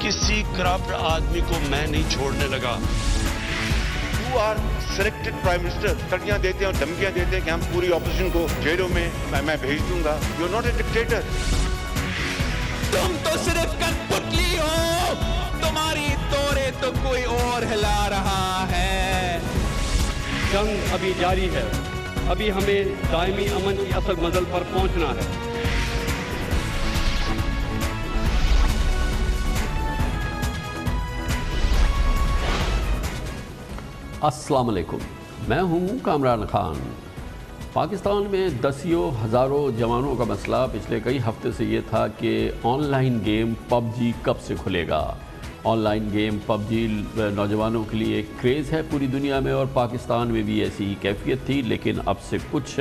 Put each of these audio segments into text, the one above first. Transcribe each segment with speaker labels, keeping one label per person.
Speaker 1: किसी करप्ट आदमी को मैं नहीं छोड़ने लगा।
Speaker 2: You are selected prime minister, तड़ियां देते हैं और धमकियां देते हैं कि हम पूरी ऑपोजिशन को जेलों में मैं भेज दूंगा। You are not a dictator.
Speaker 3: तुम तो सिर्फ कठपुतली हो, तुम्हारी तोरे तो कोई और हिला रहा है।
Speaker 4: जंग अभी जारी है, अभी हमें दायमी अमन की असल मंजिल पर पहुंचना है।
Speaker 5: अस्सलाम वालेकुम, मैं हूं कामरान खान। पाकिस्तान में दसियों हज़ारों जवानों का मसला पिछले कई हफ्ते से ये था कि ऑनलाइन गेम पबजी कब से खुलेगा। ऑनलाइन गेम पबजी नौजवानों के लिए एक क्रेज़ है पूरी दुनिया में, और पाकिस्तान में भी ऐसी ही कैफियत थी। लेकिन अब से कुछ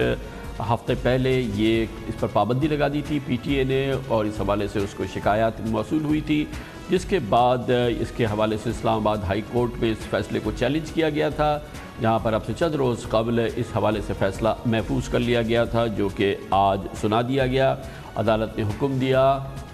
Speaker 5: हफ्ते पहले ये इस पर पाबंदी लगा दी थी PTA ने, और इस हवाले से उसको शिकायत मौसूल हुई थी, जिसके बाद इसके हवाले से इस्लामाबाद हाई कोर्ट में इस फैसले को चैलेंज किया गया था, जहां पर अब से चंद रोज़ कबल इस हवाले से फ़ैसला महफूज कर लिया गया था, जो कि आज सुना दिया गया। अदालत ने हुक्म दिया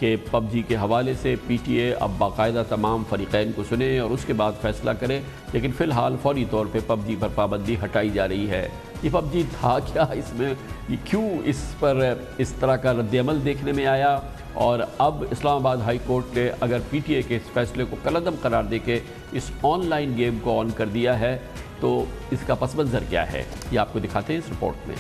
Speaker 5: कि पबजी के हवाले से PTA अब बाकायदा तमाम फ़रीक़ैन को सुने और उसके बाद फ़ैसला करे। लेकिन फ़िलहाल फ़ौरी तौर पर पबजी पर पाबंदी हटाई जा रही है। ये पबजी था क्या, इसमें ये क्यों इस पर इस तरह का रद्द-ए-अमल देखने में आया, और अब इस्लामाबाद हाई कोर्ट ने अगर PTA के इस फैसले को कलअदम करार दे के इस ऑनलाइन गेम को ऑन कर दिया है, तो इसका पस मंज़र क्या है, ये आपको दिखाते हैं इस रिपोर्ट में।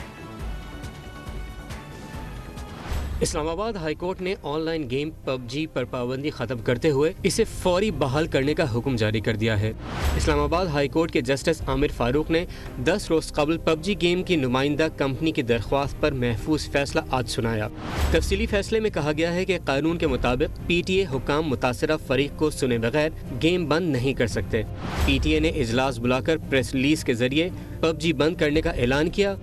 Speaker 6: इस्लामाबाद हाई कोर्ट ने ऑनलाइन गेम पबजी पर पाबंदी ख़त्म करते हुए इसे फौरी बहाल करने का हुक्म जारी कर दिया है। इस्लामाबाद हाई कोर्ट के जस्टिस आमिर फारूक ने 10 रोज़ कबल पबजी गेम की नुमाइंदा कंपनी की दरख्वास्त पर महफूज फैसला आज सुनाया। तफसीली फैसले में कहा गया है कि कानून के मुताबिक PTA हुकाम मुतासरा फरीक को सुने बगैर गेम बंद नहीं कर सकते। PTA ने इजलास बुलाकर प्रेस रिलीज के जरिए पबजी बंद करने का ऐलान किया।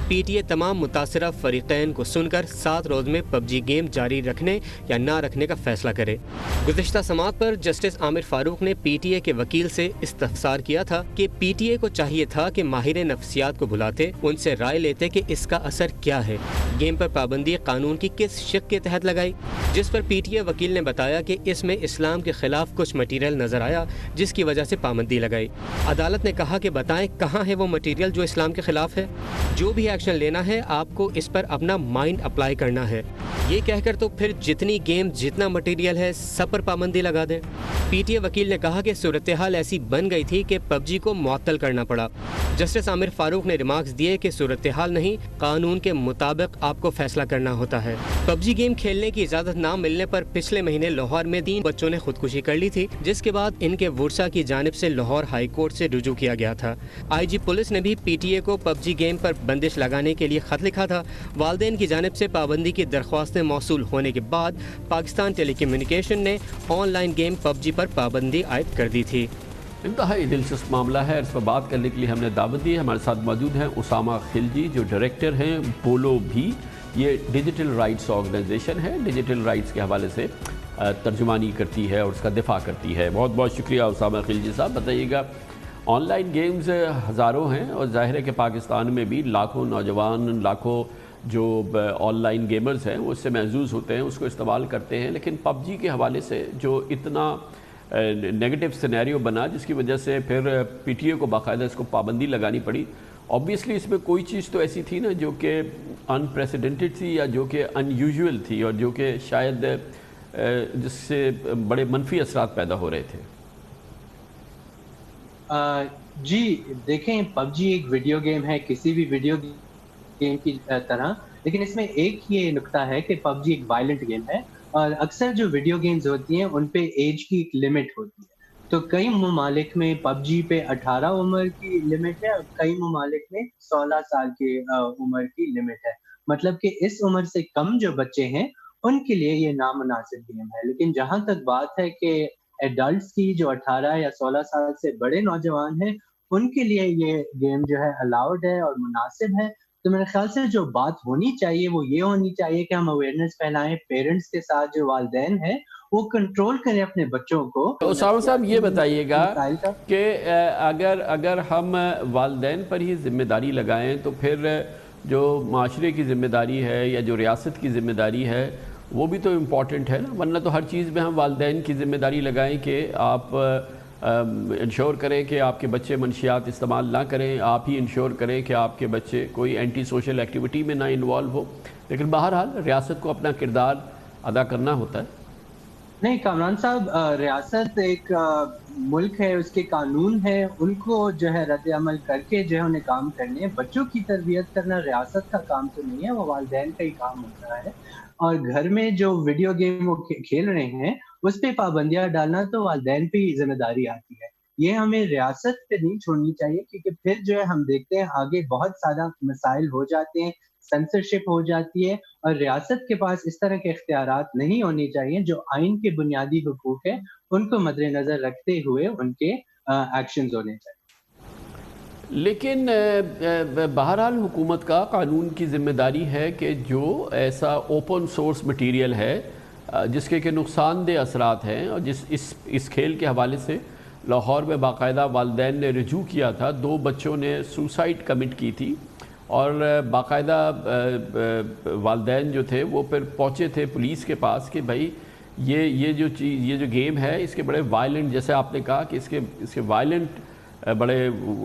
Speaker 6: PTA तमाम मुतासरा फरीक़ैन को सुनकर 7 रोज़ में पबजी गेम जारी रखने या ना रखने का फैसला करे। गुज़िश्ता समाअत पर जस्टिस आमिर फारूक ने PTA के वकील से इस्तफसार किया था कि PTA को चाहिए था कि माहिर नफ्सियात को बुलाते, उनसे राय लेते कि इसका असर क्या है, गेम पर पाबंदी कानून की किस शिक के तहत लगाई। जिस पर PTA वकील ने बताया कि इसमें इस्लाम के खिलाफ कुछ मटीरियल नज़र आया, जिसकी वजह से पाबंदी लगाई। अदालत ने कहा कि बताएं कहाँ है वो मटीरियल जो इस्लाम के खिलाफ है। जो भी एक्शन लेना है आपको इस पर अपना माइंड अप्लाई करना है। ये कहकर तो फिर जितनी गेम जितना मटेरियल है सब पर पाबंदी लगा दें। PTA वकील ने कहा कि सूरत हाल ऐसी बन गई थी कि पबजी को मुअत्तल करना पड़ा। जस्टिस आमिर फारूक ने रिमार्क्स दिए कि सूरत हाल नहीं, कानून के मुताबिक आपको फैसला करना होता है। पबजी गेम खेलने की इजाज़त ना मिलने पर पिछले महीने लाहौर में 3 बच्चों ने खुदकुशी कर ली थी, जिसके बाद इनके वुरसा की जानिब से लाहौर हाई कोर्ट से रुजू किया गया था। IG पुलिस ने भी PTA को पबजी गेम पर बंदिश लगाने के लिए खत लिखा था। वालिदैन की जानिब से पाबंदी की दरख्वास्तें मौसूल होने के बाद पाकिस्तान टेलीकम्युनिकेशन ने ऑनलाइन गेम पबजी पर पाबंदी आयद कर दी थी।
Speaker 5: इंतहाई दिलचस्प मामला है। इस पर बात करने के लिए हमने दावत दी है। हमारे साथ मौजूद हैं उसामा खिलजी, जो डायरेक्टर हैं बोलो भी। ये डिजिटल राइट्स ऑर्गेनाइजेशन है, डिजिटल राइट्स के हवाले से तर्जुमानी करती है और उसका दिफा करती है। बहुत बहुत शुक्रिया उसामा खिलजी साहब। बताइएगा, ऑनलाइन गेम्स हज़ारों हैं और ज़ाहिर है कि पाकिस्तान में भी लाखों नौजवान, लाखों जो ऑनलाइन गेमर्स हैं वो उससे महजूज़ होते हैं, उसको इस्तेमाल करते हैं। लेकिन पबजी के हवाले से जो इतना नेगेटिव सिनेरियो बना, जिसकी वजह से फिर PTA को बाकायदा इसको पाबंदी लगानी पड़ी। ऑब्वियसली इसमें कोई चीज़ तो ऐसी थी ना जो कि अनप्रेसिडेंटेड थी या जो कि अनयूजुअल थी और जो कि शायद जिससे बड़े मनफी असरात पैदा हो रहे थे।
Speaker 7: जी देखें, पबजी एक वीडियो गेम है, किसी भी वीडियो गेम की तरह, लेकिन इसमें एक ये नुक्ता है कि पबजी एक वायलेंट गेम है और अक्सर जो वीडियो गेम्स होती हैं उन पे एज की एक लिमिट होती है। तो कई ममालिक में पबजी पे 18 उम्र की लिमिट है और कई ममालिक में 16 साल की उम्र की लिमिट है। मतलब कि इस उम्र से कम जो बच्चे हैं उनके लिए ये नामुनासिब गेम है। लेकिन जहां तक बात है कि एडल्ट्स की, जो 18 या 16 साल से बड़े नौजवान हैं, उनके लिए ये गेम जो है अलाउड है और मुनासिब है। तो मेरे ख्याल से जो बात होनी चाहिए वो ये होनी चाहिए कि हम अवेयरनेस फैलाएं, पेरेंट्स के साथ जो वालिदैन हैं वो कंट्रोल करें अपने बच्चों को।
Speaker 5: उसामा साहब ये बताइएगा कि अगर हम वालिदैन पर ही जिम्मेदारी लगाएं तो फिर जो माशरे की जिम्मेदारी है या जो रियासत की जिम्मेदारी है وہ بھی تو امپورٹنٹ ہے نا، ورنہ تو ہر چیز میں ہم والدین کی ذمہ داری لگائیں کہ آپ انشور کریں کہ آپ کے بچے منشیات استعمال نہ کریں، آپ ہی انشور کریں کہ آپ کے بچے کوئی اینٹی سوشل ایکٹیویٹی میں نہ انوالو ہو، لیکن بہرحال ریاست کو اپنا کردار ادا کرنا ہوتا ہے۔
Speaker 7: نہیں کامران صاحب، ریاست ایک ملک ہے، اس کے قانون ہے، ان کو جو ہے رد عمل کر کے جو ہے انہیں کام کرنے ہیں۔ بچوں کی تربیت کرنا ریاست کا کام تو نہیں ہے، وہ والدین کا ہی کام ہوتا ہے، اور گھر میں جو ویڈیو گیم وہ کھیل رہے ہیں اس پہ پابندیاں ڈالنا تو والدین پہ ہی ذمہ داری آتی ہے، یہ ہمیں ریاست پہ نہیں چھوڑنی چاہیے، کیونکہ پھر جو ہے ہم دیکھتے ہیں آگے بہت زیادہ مسائل ہو جاتے ہیں، سینسرشپ ہو جاتی ہے، اور ریاست کے پاس اس طرح کے اختیارات نہیں ہونے چاہیے، جو آئین کے بنیادی حقوق ہیں ان کو مد نظر رکھتے ہوئے ان کے ایکشنز ہونے چاہیے۔
Speaker 5: لیکن بہرحال حکومت کا قانون کی ذمہ داری ہے کہ جو ایسا اوپن سورس مٹیریل ہے جس کے نقصان دہ اثرات ہیں، اور اس کھیل کے حوالے سے لاہور میں باقاعدہ والدین نے رجوع کیا تھا، 2 بچوں نے سوسائڈ کمٹ کی تھی، اور باقاعدہ والدین جو تھے وہ پھر پہنچے تھے پولیس کے پاس کہ بھائی یہ جو گیم ہے اس کے بڑے وائلنٹ، جیسے آپ نے کہا کہ اس کے وائلنٹ بڑے،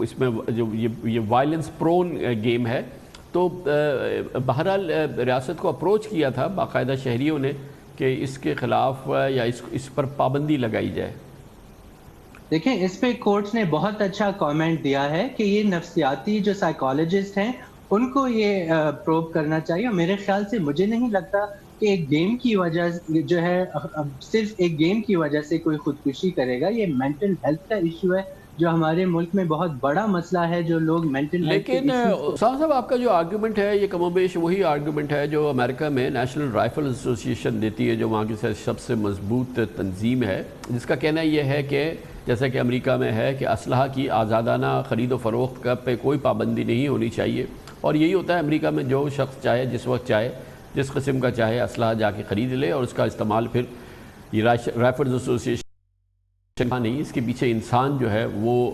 Speaker 5: اس میں جو یہ وائلنس پرون گیم ہے، تو بہرحال ریاست کو اپروچ کیا تھا باقاعدہ شہریوں نے کہ اس کے خلاف یا اس پر پابندی لگائی جائے۔
Speaker 7: دیکھیں اس پہ کورٹس نے بہت اچھا کامنٹ دیا ہے کہ یہ نفسیاتی جو سائیکالوجسٹ ہیں ان کو یہ پروب کرنا چاہیے، اور میرے خیال سے مجھے نہیں لگتا کہ ایک گیم کی وجہ جو ہے صرف ایک گیم کی وجہ سے کوئی خودکشی کرے گا، یہ مینٹل ہیلتھ کا ایشو ہے جو ہمارے ملک میں بہت بڑا مسئلہ ہے، جو لوگ مینٹل ہیلتھ
Speaker 5: لیکن اسامہ صاحب آپ کا جو آرگومنٹ ہے یہ کم و بیش وہی آرگومنٹ ہے جو امریکہ میں نیشنل رائفل ایسوسیشن دیتی ہے، جو وہاں کی سب سے مضبوط تنظیم ہے، جس کا کہنا یہ ہے کہ جیسا کہ امریکہ میں ہے کہ اسلحہ کی آزادانہ خرید و فروخت کا پہ کوئی پابندی نہیں ہونی چاہیے، اور یہی ہوتا ہے امریکہ میں جو شخص چاہے جس وقت چاہے جس قسم کا چاہے اسلحہ جا کے خرید لے، اور اس کا استعمال پھر یہ رائفل ایسوسیشن نہیں، اس کے پیچھے انسان جو ہے وہ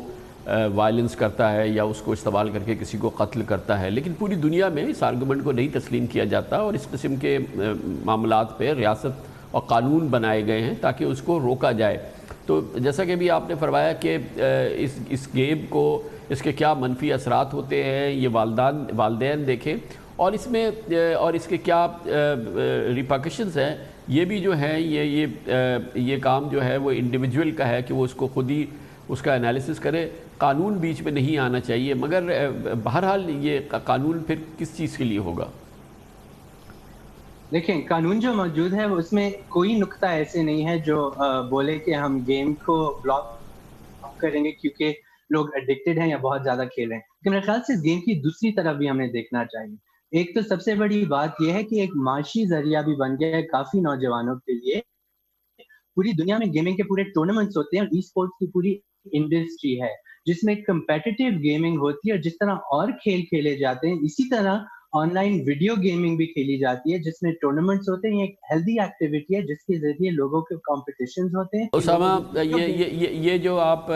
Speaker 5: وائلنس کرتا ہے یا اس کو استعمال کر کے کسی کو قتل کرتا ہے، لیکن پوری دنیا میں اس آرگومنٹ کو نہیں تسلیم کیا جاتا، اور اس قسم کے معاملات پہ ریاست اور قانون بنائے گئے ہیں تاکہ اس کو روکا جائے۔ تو جیسا کہ بھی آپ نے فرمایا کہ اس گیم کو اس کے کیا منفی اثرات ہوتے ہیں یہ والدین دیکھیں، اور اس کے کیا ریپرکشنز ہیں، یہ بھی جو ہے یہ کام جو ہے وہ انڈیویجول کا ہے کہ وہ اس کو خود ہی اس کا انالیسس کرے، قانون بیچ میں نہیں آنا چاہیے، مگر بہرحال یہ قانون پھر کس چیز کے لیے ہوگا؟
Speaker 7: دیکھیں قانون جو موجود ہے اس میں کوئی نقطہ ایسے نہیں ہے جو بولے کہ ہم گیم کو بلاک کریں گے کیونکہ لوگ ایڈکٹڈ ہیں یا بہت زیادہ کھیل رہے ہیں، لیکن میرے خیال سے گیم کی دوسری طرف بھی ہمیں دیکھنا چاہیے۔ ایک تو سب سے بڑی بات یہ ہے کہ ایک معاشی ذریعہ بھی بن گیا ہے کافی نوجوانوں کے لیے، پوری دنیا میں گیمنگ کے پورے ٹورنامنٹس ہوتے ہیں، ای اسپورٹس کی پوری انڈسٹری ہے جس میں کمپیٹیٹیو گیمنگ ہوتی ہے، اور جس طرح اور کھیل کھیلے جاتے ہیں اسی طرح آن لائن ویڈیو گیمنگ بھی کھیلی جاتی ہے جس میں ٹورنامنٹس ہوتے ہیں۔ یہ ایک ہیلدی ایکٹیویٹی ہے جس کے ذریعے لوگوں کے کمپٹیشنز ہوتے ہیں۔
Speaker 5: اسامہ یہ جو آپ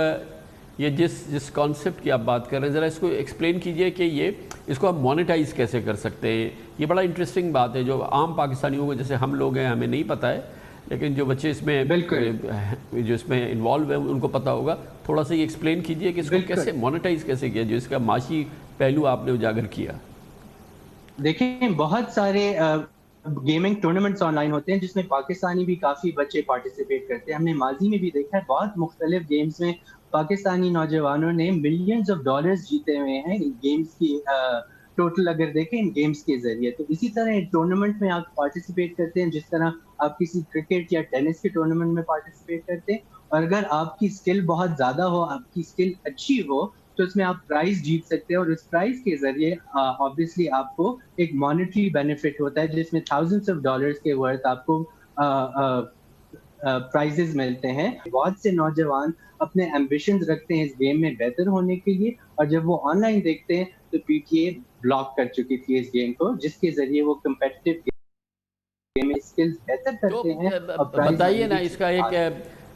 Speaker 5: یہ جس کانسیپٹ کی آپ بات کر رہے ہیں ذرا اس کو ایکسپلین کیجئے کہ اس کو ہم مونیٹائز کیسے کر سکتے ہیں؟ یہ بڑا انٹرسٹنگ بات ہے جو عام پاکستانیوں کو، جیسے ہم لوگ ہیں، ہمیں نہیں پتہ ہے، لیکن جو بچے اس میں جو اس میں انوالو ہیں ان کو پتہ ہوگا۔ تھوڑا سا یہ ایکسپلین کیجئے کہ اس کو کیسے مونیٹائز کیسے کیا، جو اس کا معاشی پہلو آپ نے اجاگر کیا۔
Speaker 7: دیکھیں بہت سارے گیمنگ ٹورنامنٹس آن لائن ہوتے ہیں جس میں پاکستانی بھی کافی بچے پارٹیسپیٹ کرتے ہیں۔ ہم نے ماضی میں بھی دیکھا ہے بہت مختلف گیمز میں پاکستانی نوجوانوں نے ملینز آف ڈالرز جیتے ہوئے ہیں ان گیمز کی ٹوٹل اگر دیکھیں ان گیمز کے ذریعے۔ تو اسی طرح ٹورنامنٹ میں آپ پارٹیسپیٹ کرتے ہیں جس طرح آپ کسی کرکٹ یا ٹینس کے ٹورنامنٹ میں پارٹیسپیٹ کرتے ہیں، اور اگر آپ کی سکل بہت زیادہ ہو، آپ کی سکل اچھی ہو تو اس میں آپ پرائز جیت سکتے ہیں، اور اس پرائز کے ذریعے آبویسلی آپ کو ایک مانیٹری بینیفٹ ہوتا ہے جس میں تھاؤزنڈز آف ڈالرز کے ورتھ آپ کو پرائزز ملتے ہیں۔ بہت سے نوجوان اپنے ایمبیشنز رکھتے ہیں اس گیم میں بہتر ہونے کے لیے، اور جب وہ آن لائن دیکھتے ہیں تو پی ٹی اے بلاک کر چکی تھی اس گیم کو، جس کے ذریعے وہ کمپیٹیٹیو گیم میں سکلز بہتر کرتے ہیں۔
Speaker 5: بتائیے نا اس کا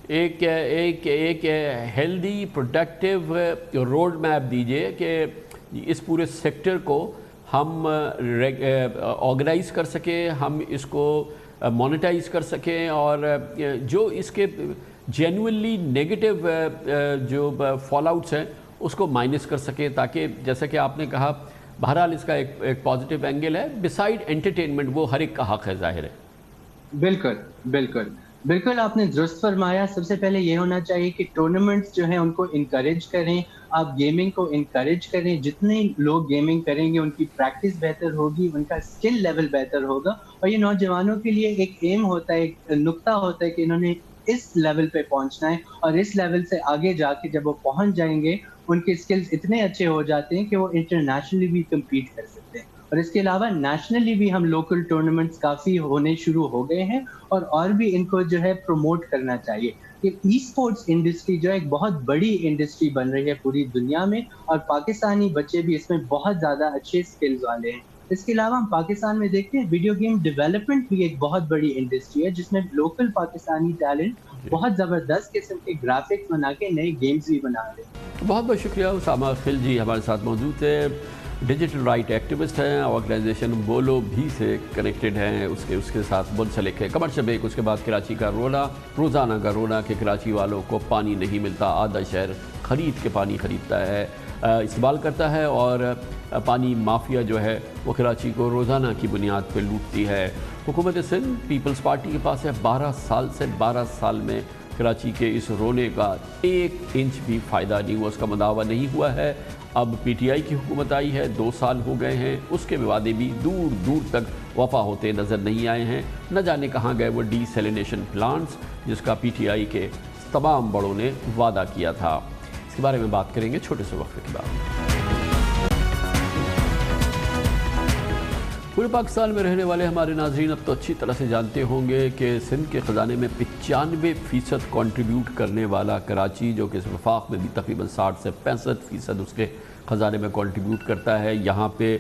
Speaker 5: ایک ہیلدی پروڈکٹیو روڈ میپ دیجئے کہ اس پورے سیکٹر کو ہم آرگنائز کر سکیں، ہم اس کو मोनेटाइज कर सकें और जो इसके जेन्युइनली नेगेटिव जो फॉलआउट्स हैं उसको माइनस कर सकें, ताकि जैसा कि आपने कहा बहरहाल इसका एक पॉजिटिव एंगल है। बिसाइड एंटरटेनमेंट वो हर एक का हक है, जाहिर है।
Speaker 7: बिल्कुल बिल्कुल बिल्कुल, आपने दुरुस्त फरमाया। सबसे पहले ये होना चाहिए कि टूर्नामेंट्स जो हैं उनको इनकरेज करें, आप गेमिंग को इनकरेज करें। जितने लोग गेमिंग करेंगे उनकी प्रैक्टिस बेहतर होगी, उनका स्किल लेवल बेहतर होगा, और ये नौजवानों के लिए एक एम होता है, एक नुक्ता होता है कि इन्होंने इस लेवल पे पहुंचना है, और इस लेवल से आगे जाके जब वो पहुंच जाएंगे उनके स्किल्स इतने अच्छे हो जाते हैं कि वो इंटरनेशनली भी कम्पीट कर सकते हैं। और इसके अलावा नेशनली भी हम लोकल टूर्नामेंट्स काफ़ी होने शुरू हो गए हैं, और भी इनको जो है प्रमोट करना चाहिए कि ई स्पोर्ट्स इंडस्ट्री जो है एक बहुत बड़ी इंडस्ट्री बन रही है पूरी दुनिया में, और पाकिस्तानी बच्चे भी इसमें बहुत ज़्यादा अच्छे स्किल्स वाले हैं। इसके अलावा हम पाकिस्तान में देखते हैं वीडियो गेम डेवलपमेंट भी एक बहुत बड़ी इंडस्ट्री है, जिसमें लोकल पाकिस्तानी टैलेंट बहुत ज़बरदस्त किस्म के ग्राफिक्स बना के नए गेम्स भी बना रहे हैं।
Speaker 5: बहुत बहुत शुक्रिया। उसामा खिल जी हमारे साथ मौजूद है, डिजिटल राइट एक्टिविस्ट हैं, ऑर्गेनाइजेशन बोलो भी से कनेक्टेड हैं, उसके साथ मुंसलिक है। कमर्शियल ब्रेक, उसके बाद कराची का रोज़ाना का रोना कि कराची वालों को पानी नहीं मिलता, आधा शहर ख़रीद के पानी ख़रीदता है, इस्तेमाल करता है, और पानी माफिया जो है वो कराची को रोज़ाना की बुनियाद पर लूटती है। हुकूमत सिंध पीपल्स पार्टी के पास है 12 साल में कराची के इस रोने का 1 इंच भी फ़ायदा नहीं हुआ, उसका मुदावा नहीं हुआ है। अब पीटीआई की हुकूमत आई है, 2 साल हो गए हैं, उसके वादे भी दूर दूर तक वफा होते नज़र नहीं आए हैं। न जाने कहाँ गए वो डीसैलिनेशन प्लांट्स जिसका पीटीआई के तमाम बड़ों ने वादा किया था। इसके बारे में बात करेंगे छोटे से वक्फे के बाद। पूरे पाकिस्तान में रहने वाले हमारे नाज़रीन अब तो अच्छी तरह से जानते होंगे कि सिंध के ख़जाने में 95% कंट्रीब्यूट करने वाला कराची, जो कि इस वफाक में भी तकरीबन 60 से 65% उसके ख़जाने में कंट्रीब्यूट करता है। यहाँ पे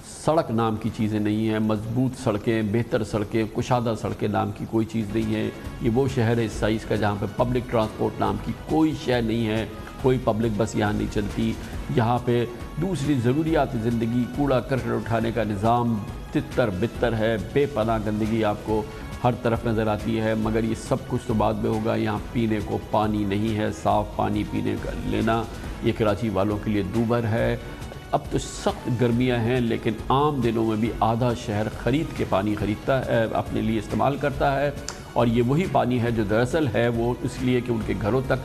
Speaker 5: सड़क नाम की चीज़ें नहीं हैं, मजबूत सड़कें, बेहतर सड़कें, कुशादा सड़कें नाम की कोई चीज़ नहीं है। ये वो शहर है इस साइज़ का जहाँ पे पब्लिक ट्रांसपोर्ट नाम की कोई शय नहीं है, कोई पब्लिक बस यहाँ नहीं चलती। यहाँ पे दूसरी ज़रूरियात ज़िंदगी, कूड़ा करकट उठाने का निज़ाम तितर बितर है, बेपनाह गंदगी आपको हर तरफ नज़र आती है। मगर ये सब कुछ तो बाद में होगा। यहाँ पीने को पानी नहीं है, साफ़ पानी पीने का लेना ये कराची वालों के लिए दूभर है। अब तो सख्त गर्मियाँ हैं, लेकिन आम दिनों में भी आधा शहर ख़रीद के पानी ख़रीदता है, अपने लिए इस्तेमाल करता है। और ये वही पानी है जो दरअसल है वो इसलिए कि उनके घरों तक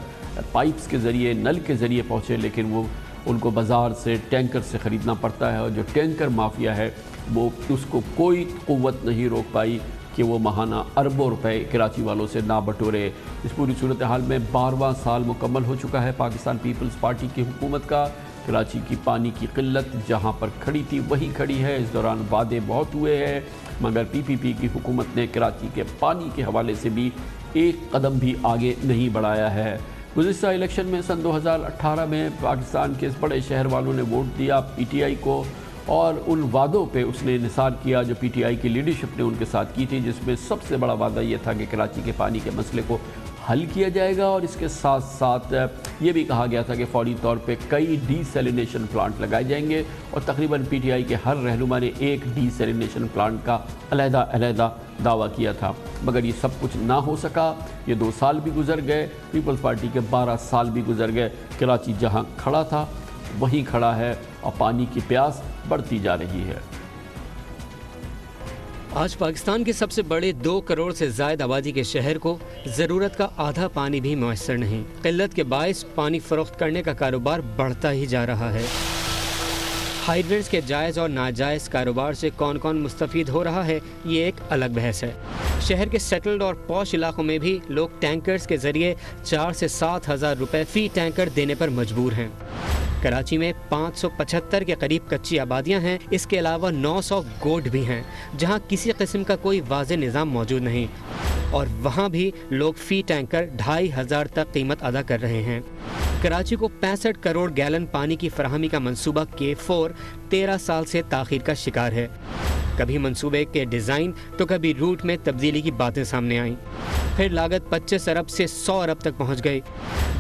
Speaker 5: पाइप्स के ज़रिए, नल के ज़रिए पहुँचे, लेकिन वो उनको बाज़ार से टैंकर से ख़रीदना पड़ता है। और जो टैंकर माफिया है वो उसको कोई क़ुव्वत नहीं रोक पाई कि वो महाना अरबों रुपए कराची वालों से ना बटोरे। इस पूरी सूरत हाल में 12वां साल मुकम्मल हो चुका है पाकिस्तान पीपल्स पार्टी की हुकूमत का। कराची की पानी की किल्लत जहाँ पर खड़ी थी वहीं खड़ी है। इस दौरान वादे बहुत हुए हैं, मगर पीपीपी की हुकूमत ने कराची के पानी के हवाले से भी एक कदम भी आगे नहीं बढ़ाया है। गुज़िश्ता इलेक्शन में सन 2018 में पाकिस्तान के इस बड़े शहर वालों ने वोट दिया पीटीआई को, और उन वादों पे उसने निसार किया जो पीटीआई की लीडरशिप ने उनके साथ की थी, जिसमें सबसे बड़ा वादा ये था कि कराची के पानी के मसले को हल किया जाएगा। और इसके साथ साथ ये भी कहा गया था कि फौरी तौर पे कई डीसैलिनेशन प्लांट लगाए जाएंगे, और तकरीबन पीटीआई के हर रहनुमा ने एक डीसैलिनेशन प्लांट का अलहदा दावा किया था। मगर ये सब कुछ ना हो सका। ये 2 साल भी गुजर गए, पीपल्स पार्टी के 12 साल भी गुजर गए। कराची जहाँ खड़ा था वहीं खड़ा है, और पानी की प्यास बढ़ती जा रही है।
Speaker 6: आज पाकिस्तान के सबसे बड़े 2 करोड़ से ज़ायद आबादी के शहर को ज़रूरत का आधा पानी भी मैसर नहीं। किल्लत के बायस पानी फ़रोख्त करने का कारोबार बढ़ता ही जा रहा है। हाइड्रेंट्स के जायज़ और नाजायज़ कारोबार से कौन कौन मुस्तफ़ीद हो रहा है, ये एक अलग बहस है। शहर के सेटल्ड और पॉश इलाकों में भी लोग टैंकर्स के ज़रिए 4 से 7 हज़ार रुपये फ़ी टैंकर देने पर मजबूर हैं। कराची में 575 के करीब कच्ची आबादियां हैं। इसके अलावा 900 गोट भी हैं जहां किसी किस्म का कोई वाज़ेह निज़ाम मौजूद नहीं, और वहां भी लोग फ़ी टैंकर 2500 तक कीमत अदा कर रहे हैं। कराची को 65 करोड़ गैलन पानी की फराहमी का मंसूबा K4 13 साल से ताख़ीर का शिकार है। कभी मंसूबे के डिज़ाइन तो कभी रूट में तब्दीली की बातें सामने आईं। फिर लागत 25 अरब से 100 अरब तक पहुंच गई।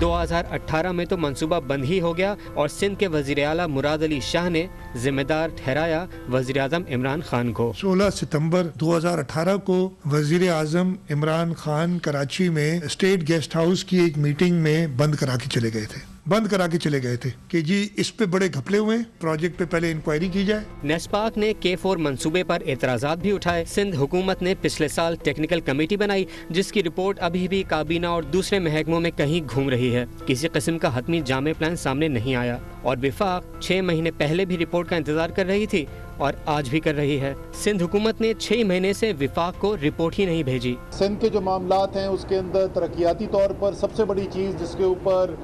Speaker 6: 2018 में तो मंसूबा बंद ही हो गया और सिंध के वज़ीर आला मुराद अली शाह ने जिम्मेदार ठहराया वज़ीर आज़म इमरान खान को।
Speaker 8: 16 सितंबर 2018 को वज़ीर आज़म इमरान खान कराची में स्टेट गेस्ट हाउस की एक मीटिंग में बंद करा के चले गए थे कि जी इस पे बड़े घपले हुए, प्रोजेक्ट पे पहले इंक्वायरी की जाए।
Speaker 6: नेस्पाक ने K4 मंसूबे पर एतराज़ात भी उठाए। सिंध हुकूमत ने पिछले साल टेक्निकल कमेटी बनाई जिसकी रिपोर्ट अभी भी काबीना और दूसरे महकमों में कहीं घूम रही है। किसी किस्म का हतमी जामे प्लान सामने नहीं आया और विफाक 6 महीने पहले भी रिपोर्ट का इंतजार कर रही थी और आज भी कर रही है। सिंध हुकूमत ने 6 महीने से विफाक को रिपोर्ट ही नहीं भेजी।
Speaker 9: सिंध के जो मामलात हैं उसके अंदर तरक्याती तौर पर सबसे बड़ी चीज़ जिसके ऊपर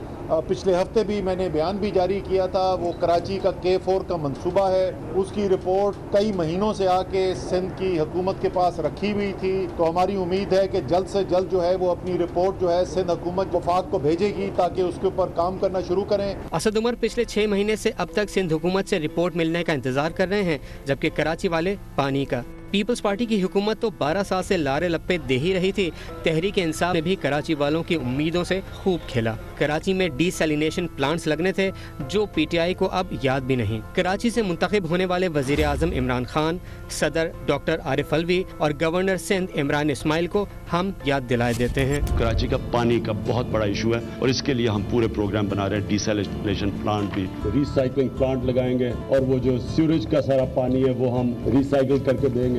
Speaker 9: पिछले हफ्ते भी मैंने बयान भी जारी किया था वो कराची का K4 का मंसूबा है। उसकी रिपोर्ट कई महीनों से आके सिंध की हुकूमत के पास रखी हुई थी, तो हमारी उम्मीद है कि जल्द से जल्द जो है वो अपनी रिपोर्ट जो है सिंध हुकूमत वफाक को भेजेगी ताकि उसके ऊपर काम करना शुरू करें।
Speaker 6: असद उमर पिछले 6 महीने से अब तक सिंध हुकूमत से रिपोर्ट मिलने का इंतजार कर रहे हैं, जबकि कराची वाले पानी का। पीपल्स पार्टी की हुकूमत तो 12 साल से लारे लप्पे दे ही रही थी। तहरीक इंसाफ ने भी कराची वालों की उम्मीदों से खूब खेला। कराची में डीसैलिनेशन प्लांट्स लगने थे जो PTI को अब याद भी नहीं। कराची से मुंतखब होने वाले वजीर आज़म इमरान खान, सदर डॉक्टर आरिफ अलवी और गवर्नर सिंध इमरान इस्माइल को हम याद दिलाए देते हैं।
Speaker 1: कराची का पानी का बहुत बड़ा इशू है और इसके लिए हम पूरे प्रोग्राम बना रहे हैं। डीसैलिनेशन प्लांट भी,
Speaker 10: रिसाइकलिंग प्लांट लगाएंगे और वो जो सीवरेज का सारा पानी है वो हम रिसाइकिल करके देंगे।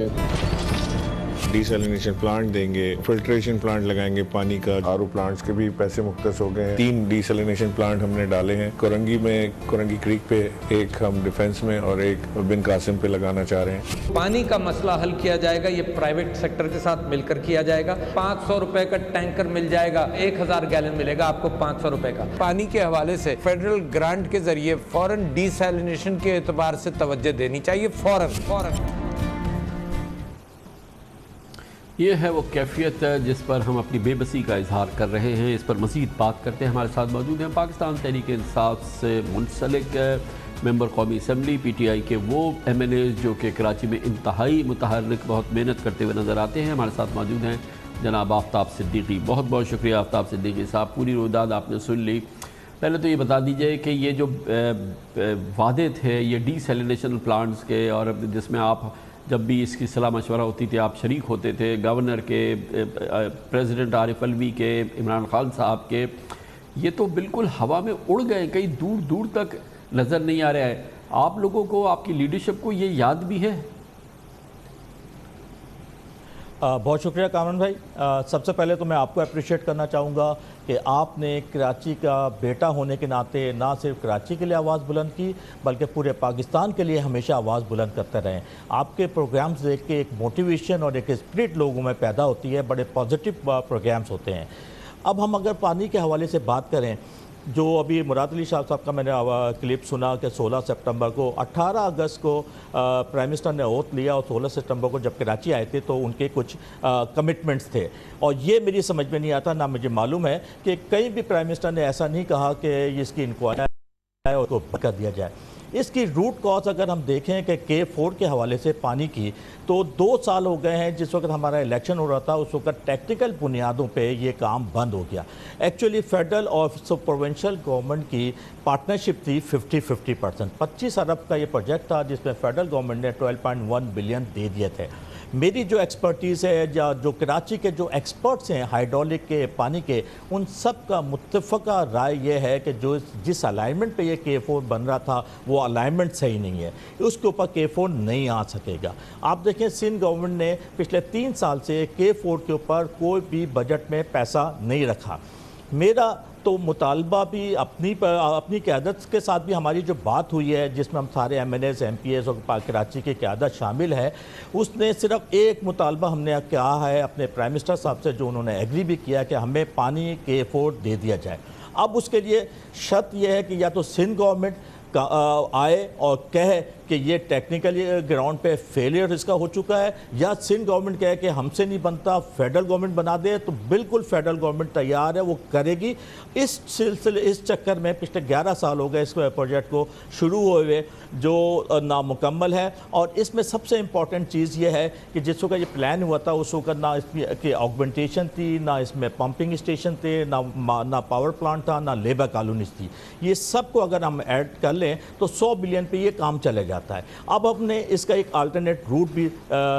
Speaker 11: डीसैलिनेशन प्लांट देंगे, फिल्ट्रेशन प्लांट लगाएंगे पानी का। आरओ प्लांट्स के भी पैसे मुख्तस हो गए हैं। 3 डीसैलिनेशन प्लांट हमने डाले हैं कोरंगी में, कोरंगी क्रीक पे एक हम डिफेंस में और एक बिन कासिम पे लगाना चाह रहे हैं।
Speaker 12: पानी का मसला हल किया जाएगा, ये प्राइवेट सेक्टर के साथ मिलकर किया जाएगा। 500 रुपए का टैंकर मिल जाएगा, 1000 गैलन मिलेगा आपको 500 रुपए का। पानी के हवाले से फेडरल ग्रांट के जरिए फौरन डीसैलिनेशन के एतबार से तवज्जो देनी चाहिए, फौरन।
Speaker 5: ये है वो कैफियत जिस पर हम अपनी बेबसी का इजहार कर रहे हैं। इस पर मज़ीद बात करते हैं। हमारे साथ मौजूद हैं पाकिस्तान तहरीक इंसाफ से मुंसलिक मेंबर कौमी असम्बली PTI के वो MNAs जो कि कराची में इंतहाई मुतहर्रिक बहुत मेहनत करते हुए नज़र आते हैं। हमारे साथ मौजूद हैं जनाब आफ्ताब सिद्दीकी। बहुत बहुत शुक्रिया आफ्ताब सिद्दीकी साहब, पूरी रोदाद आपने सुन ली। पहले तो ये बता दीजिए कि ये जो वादे थे ये डीसैलिनेशन प्लांट्स के, और जिसमें आप जब भी इसकी सलाह मशवरा होती थी आप शरीक होते थे, गवर्नर के, प्रेसिडेंट आरिफ अलवी के, इमरान खान साहब के, ये तो बिल्कुल हवा में उड़ गए, कहीं दूर दूर तक नज़र नहीं आ रहा है। आप लोगों को, आपकी लीडरशिप को ये याद भी है?
Speaker 13: बहुत शुक्रिया कामरान भाई। सबसे पहले तो मैं आपको अप्रिशिएट करना चाहूँगा कि आपने कराची का बेटा होने के नाते ना सिर्फ कराची के लिए आवाज़ बुलंद की बल्कि पूरे पाकिस्तान के लिए हमेशा आवाज़ बुलंद करते रहें। आपके प्रोग्राम्स देख के एक मोटिवेशन और एक स्पिरिट लोगों में पैदा होती है, बड़े पॉजिटिव प्रोग्राम्स होते हैं। अब हम अगर पानी के हवाले से बात करें, जो अभी मुराद अली शाह साहब का मैंने क्लिप सुना कि 16 सितंबर को, 18 अगस्त को प्राइम मिनिस्टर ने ओथ लिया और 16 सितंबर को जब कराची आए थे तो उनके कुछ कमिटमेंट्स थे, और ये मेरी समझ में नहीं आता, ना मुझे मालूम है कि कहीं भी प्राइम मिनिस्टर ने ऐसा नहीं कहा कि इसकी इंक्वायरी और उसको कर दिया जाए। इसकी रूट कॉज अगर हम देखें कि K4 के हवाले से पानी की, तो 2 साल हो गए हैं। जिस वक्त हमारा इलेक्शन हो रहा था उस वक्त टेक्निकल बुनियादों पे ये काम बंद हो गया। एक्चुअली फेडरल और प्रोविंशियल गवर्नमेंट की पार्टनरशिप थी 50-50%। 25 अरब का ये प्रोजेक्ट था जिसमें फेडरल गवर्नमेंट ने 12.1 बिलियन दे दिए थे। मेरी जो एक्सपर्टीज़ है या जो कराची के जो एक्सपर्ट्स हैं हाइड्रोलिक के, पानी के, उन सब का मुत्तफ़क़ा राय ये है कि जो जिस अलाइनमेंट पे ये K4 बन रहा था वो अलाइनमेंट सही नहीं है, उसके ऊपर K4 नहीं आ सकेगा। आप देखें सिंध गवर्नमेंट ने पिछले 3 साल से K4 के ऊपर कोई भी बजट में पैसा नहीं रखा। मेरा तो मुतालबा भी अपनी क़यादत के साथ भी हमारी जो बात हुई है जिसमें हम सारे MNAs MPs और कराची की क़यादत शामिल है, उसने सिर्फ एक मुतालबा हमने कहा है अपने प्राइम मिनिस्टर साहब से, जो उन्होंने एग्री भी किया कि हमें पानी K4 दे दिया जाए। अब उसके लिए शर्त यह है कि या तो सिंध गवर्नमेंट आए और कहे کہ یہ ٹیکنیکلی گراؤنڈ پہ فیلئر اس کا ہو چکا ہے، یا سندھ گورنمنٹ کہے کہ ہم سے نہیں بنتا، فیڈرل گورنمنٹ بنا دے، تو بالکل فیڈرل گورنمنٹ تیار ہے، وہ کرے گی۔ اس سلسلے اس چکر میں پچھلے 11 سال ہو گئے اس پروجیکٹ کو شروع ہوئے جو نامکمل ہے، اور اس میں سب سے امپورٹنٹ چیز یہ ہے کہ جس وقت یہ پلان ہوا تھا اس وقت نہ اس کی آگمنٹیشن تھی، نہ اس میں پمپنگ اسٹیشن تھے، نہ پاور پلانٹ تھا، نہ لیبر کالونیز تھی۔ یہ سب کو اگر ہم ایڈ کر لیں تو 100 بلین پہ یہ کام چلے جاتا ہے۔ اب ہم نے اس کا ایک آلٹرنیٹ روٹ بھی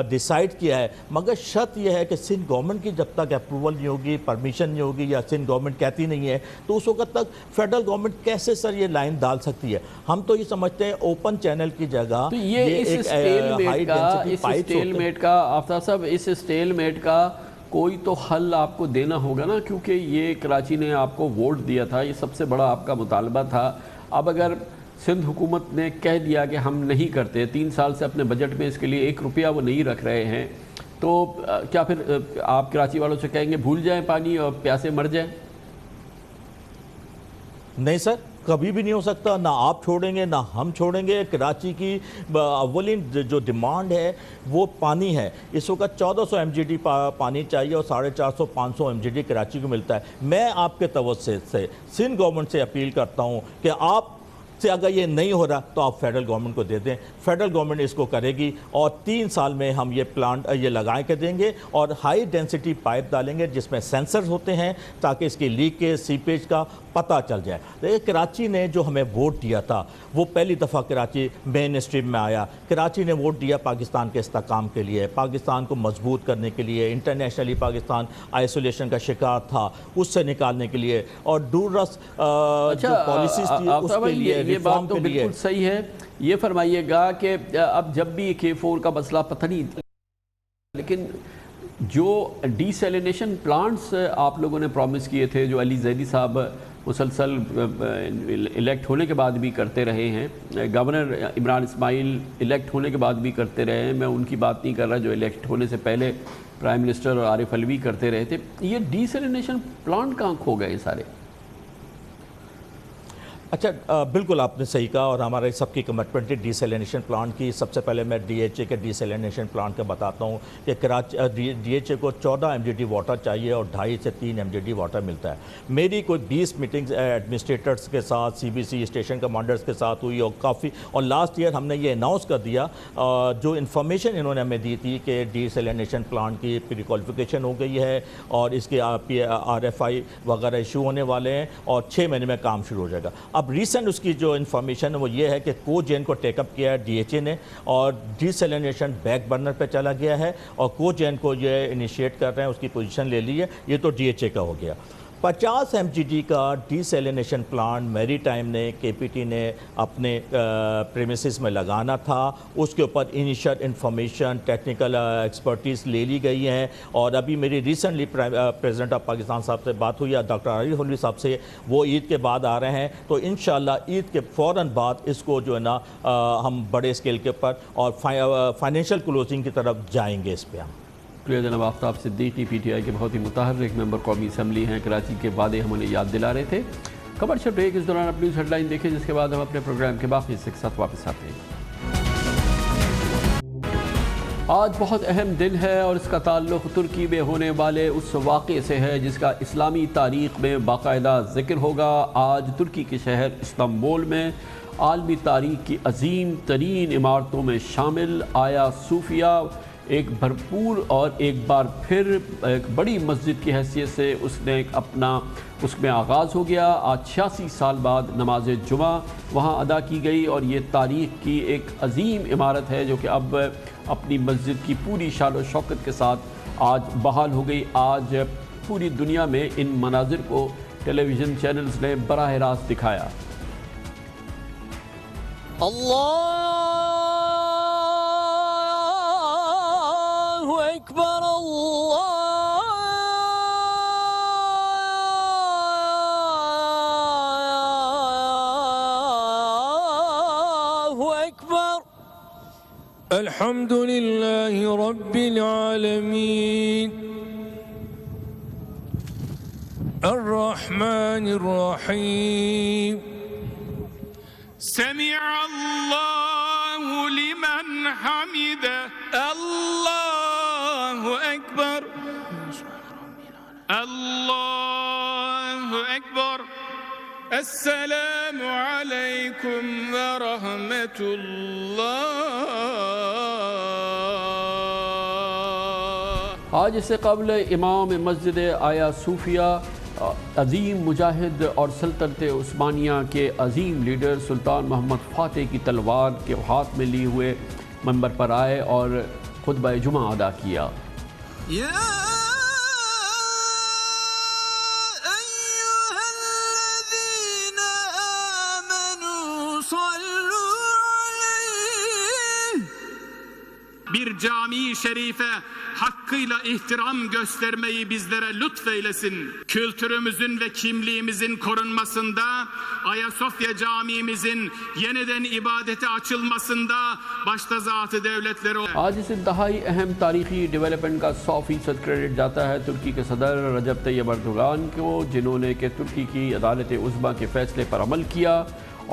Speaker 13: ڈیسائیڈ کیا ہے، مگر شرط یہ ہے کہ سندھ گورنمنٹ کی جب تک اپروول نہیں ہوگی، پرمیشن نہیں ہوگی، یا سندھ گورنمنٹ کہتی نہیں ہے، تو اس وقت تک فیڈرل گورنمنٹ کیسے سر یہ لائن ڈال سکتی ہے؟ ہم تو یہ سمجھتے ہیں اوپن چینل کی جگہ
Speaker 5: تو یہ اس اسٹیل میٹ کا آفتاب صاحب، اس اسٹیل میٹ کا کوئی تو حل آپ کو دینا ہوگا نا، کیونکہ یہ کراچی نے آپ کو ووٹ دیا تھا، یہ سب سے بڑا آپ کا مطالبہ تھا۔ اب اگر سندھ حکومت نے کہہ دیا کہ ہم نہیں کرتے، 3 سال سے اپنے بجٹ میں اس کے لیے 1 روپیہ وہ نہیں رکھ رہے ہیں، تو کیا پھر آپ کراچی والوں سے کہیں گے بھول جائیں پانی اور پیاسے مر جائیں؟
Speaker 13: نہیں سر، کبھی بھی نہیں ہو سکتا، نہ آپ چھوڑیں گے نہ ہم چھوڑیں گے۔ کراچی کی اولین جو ڈیمانڈ ہے وہ پانی ہے۔ اس وقت 1400 MGD پانی چاہیے اور 450-500 MGD کراچی کو ملتا ہے۔ میں آپ کے توسط سے سندھ گورنمنٹ سے اپیل کرتا ہوں کہ آپ سے اگر یہ نہیں ہو رہا تو آپ فیڈرل گورنمنٹ کو دے دیں، فیڈرل گورنمنٹ اس کو کرے گی، اور 3 سال میں ہم یہ پلانٹ یہ لگائیں کے دیں گے، اور ہائی ڈینسٹی پائپ ڈالیں گے جس میں سینسرز ہوتے ہیں تاکہ اس کی لیکیج سیپیج کا پتہ چل جائے۔ دیکھیں کراچی نے جو ہمیں ووٹ دیا تھا وہ پہلی دفعہ کراچی مین اسٹریم میں آیا۔ کراچی نے ووٹ دیا پاکستان کے استحکام کے لیے، پاکستان کو مضبوط کرنے کے لیے، انٹرنیشنلی پاکستان آئسولیشن کا شکار تھا اس سے نکالنے کے لیے، اور دور رس جو پالیسیز تھی اس کے لیے،
Speaker 5: یہ بات تو بالکل صحیح ہے۔ یہ فرمائیے گا کہ اب جب بھی K4 کا مسئلہ پتہ نہیں، لیکن جو ڈی سیلینیشن پلانٹس آپ لوگوں نے پرومس کیے تھے، جو علی زیدی صاحب مسلسل الیکٹ ہونے کے بعد بھی کرتے رہے ہیں، گورنر عمران اسماعیل الیکٹ ہونے کے بعد بھی کرتے رہے ہیں، میں ان کی بات نہیں کر رہا جو الیکٹ ہونے سے پہلے پرائم منسٹر اور عارف علوی کرتے رہے تھے، یہ ڈی سیلینیشن پلانٹ کہاں کھو گئے سارے؟
Speaker 13: اچھا بالکل آپ نے صحیح کہا، اور ہمارے سب کی کمٹمنٹ ہے ڈی سیلینیشن پلانٹ کی۔ سب سے پہلے میں DHA کے ڈی سیلینیشن پلانٹ کا بتاتا ہوں کہ DHA کو 14 MGD واٹر چاہیے اور 2.5 سے 3 MGD واٹر ملتا ہے۔ میری کوئی 20 میٹنگز ایڈمنسٹریٹرز کے ساتھ، CBC اسٹیشن کمانڈرز کے ساتھ ہوئی، اور لاسٹ ایئر ہم نے یہ اناؤنس کر دیا، جو انفارمیشن انہوں نے ہمیں دی تھی کہ ڈی سیلینیشن پلانٹ کی پری کوالیفیکیشن ہو گئی ہے اور اس کے RFI وغیرہ ایشو ہونے والے ہیں اور 6 مہینے میں کام شروع ہو جائے گا۔ اب ریسنٹ اس کی جو انفارمیشن ہے وہ یہ ہے کہ کوجین کو ٹیک اپ کیا ہے DHA نے، اور ڈی سیلینیشن بیک برنر پہ چلا گیا ہے، اور کوجین کو یہ انیشیٹ کر رہے ہیں، اس کی پوزیشن لے لی ہے، یہ تو DHA کا ہو گیا۔ 50 MGD کا ڈی سیلینیشن پلانٹ میری ٹائم نے KPT نے اپنے پریمیسز میں لگانا تھا، اس کے اوپر انیشیل انفارمیشن ٹیکنیکل ایکسپرٹیز لے لی گئی ہیں، اور ابھی میری ریسنٹلی پریزیڈنٹ آف پاکستان صاحب سے بات ہوئی ہے، ڈاکٹر عارف علوی صاحب سے، وہ عید کے بعد آ رہے ہیں، تو انشاءاللہ عید کے فوراً بعد اس کو جو ہے نا ہم بڑے اسکیل کے اوپر اور فائنینشیل کلوزنگ کی طرف جائیں گے۔ اس پہ ہم
Speaker 5: جناب آفتاب صدیقی PTI کے بہت ہی متحرک ممبر قومی اسمبلی ہیں، کراچی کے وعدے ہم انہیں یاد دلا رہے تھے۔ کمرشل بریک، اس دوران اپنی نیوز ہیڈ لائن دیکھیں، جس کے بعد ہم اپنے پروگرام کے باقی حصے کے ساتھ واپس آتے ہیں۔ آج بہت اہم دن ہے اور اس کا تعلق ترکی میں ہونے والے اس واقعے سے ہے جس کا اسلامی تاریخ میں باقاعدہ ذکر ہوگا۔ آج ترکی کے شہر استنبول میں عالمی تاریخ کی عظیم ترین عمارتوں میں شامل آیا صوفیہ ایک بھرپور اور ایک بار پھر ایک بڑی مسجد کی حیثیت سے اس میں آغاز ہو گیا۔ آج 86 سال بعد نماز جمعہ وہاں ادا کی گئی، اور یہ تاریخ کی ایک عظیم عمارت ہے جو کہ اب اپنی مسجد کی پوری شان و شوکت کے ساتھ آج بحال ہو گئی۔ آج پوری دنیا میں ان مناظر کو ٹیلی ویژن چینلز نے براہ راست دکھایا۔
Speaker 14: اللہ اکبر، اللہ اکبر، الحمد للہ رب العالمین، الرحمن الرحیم، سمع اللہ
Speaker 3: لمن حمده الله أكبر الله أكبر السلام عليكم ورحمة الله.
Speaker 5: آج اس سے قبل امام مسجد آیا صوفیہ عظیم مجاہد اور سلطنت عثمانیہ کے عظیم لیڈر سلطان محمد فاتح کی تلوار کے ہاتھ میں لیے ہوئے منبر پر آئے اور خطبہ جمعہ ادا کیا.
Speaker 3: Bir cami-i şerife hakkıyla ihtiram göstermeyi bizlere lütfeylesin. Kültürümüzün ve kimliğimizin korunmasında, Ayasofya Camii'mizin yeniden ibadete açılmasında başta zat-ı devletleri.
Speaker 5: آج اس انتہائی اہم تاریخی ڈیولپمنٹ کا 100% کریڈٹ جاتا ہے ترکی کے صدر رجب طیب اردوغان کو، جنہوں نے کہ ترکی کی عدالت عظمیٰ کے فیصلے پر عمل کیا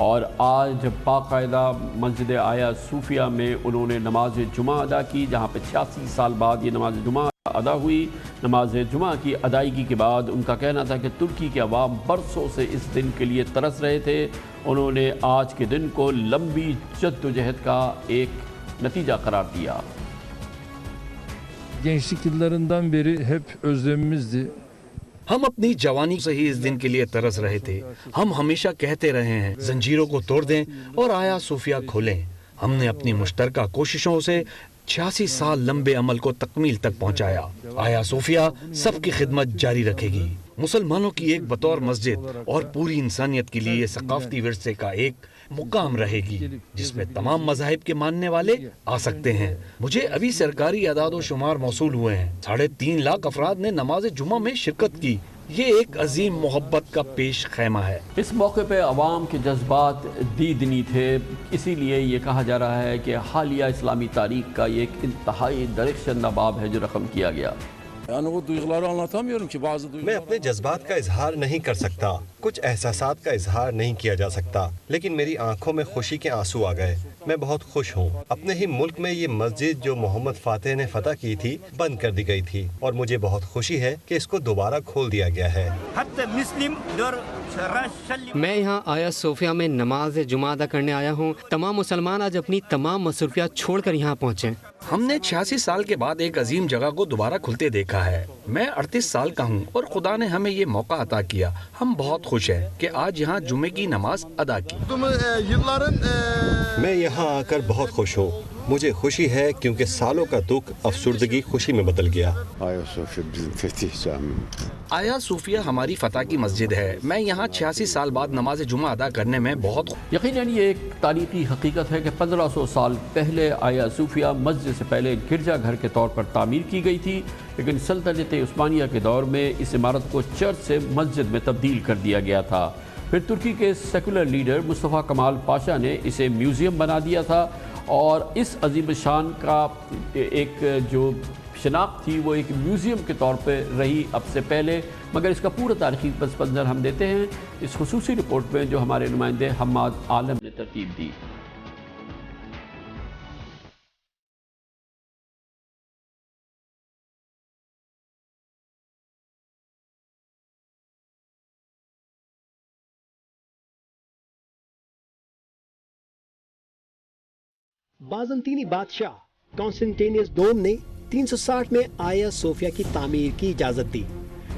Speaker 5: اور آج باقاعدہ مسجد آیا صوفیہ میں انہوں نے نماز جمعہ ادا کی، جہاں پہ 86 سال بعد یہ نماز جمعہ ادا ہوئی. نماز جمعہ کی ادائیگی کے بعد ان کا کہنا تھا کہ ترکی کے عوام برسوں سے اس دن کے لیے ترس رہے تھے. انہوں نے آج کے دن کو لمبی جدوجہد کا ایک نتیجہ قرار دیا.
Speaker 14: Gençlik yıllarından beri hep özlemimizdi.
Speaker 15: ہم اپنی جوانی سے ہی اس دن کے لیے ترس رہے تھے. ہم ہمیشہ کہتے رہے ہیں زنجیروں کو توڑ دیں اور آیا صوفیہ کھولیں. ہم نے اپنی مشترکہ کوششوں سے 86 سال لمبے عمل کو تکمیل تک پہنچایا. آیا صوفیہ سب کی خدمت جاری رکھے گی. مسلمانوں کی ایک بطور مسجد اور پوری انسانیت کے لیے ثقافتی ورثے کا ایک مقام رہے گی جس میں تمام مذاہب کے ماننے والے آ سکتے ہیں. مجھے ابھی سرکاری اعداد و شمار موصول ہوئے ہیں. 3.5 لاکھ افراد نے نماز جمعہ میں شرکت کی. یہ ایک عظیم محبت کا پیش خیمہ ہے.
Speaker 5: اس موقع پہ عوام کے جذبات دیدنی تھے. اسی لیے یہ کہا جا رہا ہے کہ حالیہ اسلامی تاریخ کا یہ ایک انتہائی درخشندہ باب ہے جو رقم کیا گیا.
Speaker 16: میں اپنے جذبات کا اظہار نہیں کر سکتا، کچھ احساسات کا اظہار نہیں کیا جا سکتا، لیکن میری آنکھوں میں خوشی کے آنسو آ گئے. میں بہت خوش ہوں. اپنے ہی ملک میں یہ مسجد جو محمد فاتح نے فتح کی تھی بند کر دی گئی تھی اور مجھے بہت خوشی ہے کہ اس کو دوبارہ کھول دیا گیا ہے.
Speaker 6: میں یہاں آیا صوفیہ میں نماز جمعہ ادا کرنے آیا ہوں. تمام مسلمان آج اپنی تمام مصروفیات چھوڑ کر یہاں پہنچے.
Speaker 15: ہم نے 86 سال کے بعد ایک عظیم جگہ کو دوبارہ کھلتے دیکھا ہے. میں 38 سال کا ہوں اور خدا نے ہمیں یہ موقع عطا کیا. ہم بہت خوش ہیں کہ آج یہاں جمعے کی نماز ادا کی.
Speaker 16: میں یہاں آ کر بہت خوش ہوں. مجھے خوشی ہے کیونکہ سالوں کا دکھ افسردگی خوشی میں بدل گیا.
Speaker 15: آیا صوفیہ ہماری فتح کی مسجد ہے. میں یہاں 86 سال بعد نماز جمعہ ادا کرنے میں بہت
Speaker 5: یقیناً یہ ایک تاریخی حقیقت ہے کہ 1500 سال پہلے آیا صوفیہ مسجد سے پہلے گرجا گھر کے طور پر تعمیر کی گئی تھی، لیکن سلطنت عثمانیہ کے دور میں اس عمارت کو چرچ سے مسجد میں تبدیل کر دیا گیا تھا. پھر ترکی کے سیکولر لیڈر مصطفیٰ کمال پاشا نے اسے میوزیم بنا دیا تھا اور اس عظیم شان کا ایک جو شناخت تھی وہ ایک میوزیم کے طور پہ رہی اب سے پہلے. مگر اس کا پورا تاریخی پس منظر ہم دیتے ہیں اس خصوصی رپورٹ میں جو ہمارے نمائندے حماد عالم نے ترتیب دی.
Speaker 17: بازنطینی بادشاہ کانسٹنٹینیس دوم نے 360 میں آیا صوفیہ کی تعمیر کی اجازت دی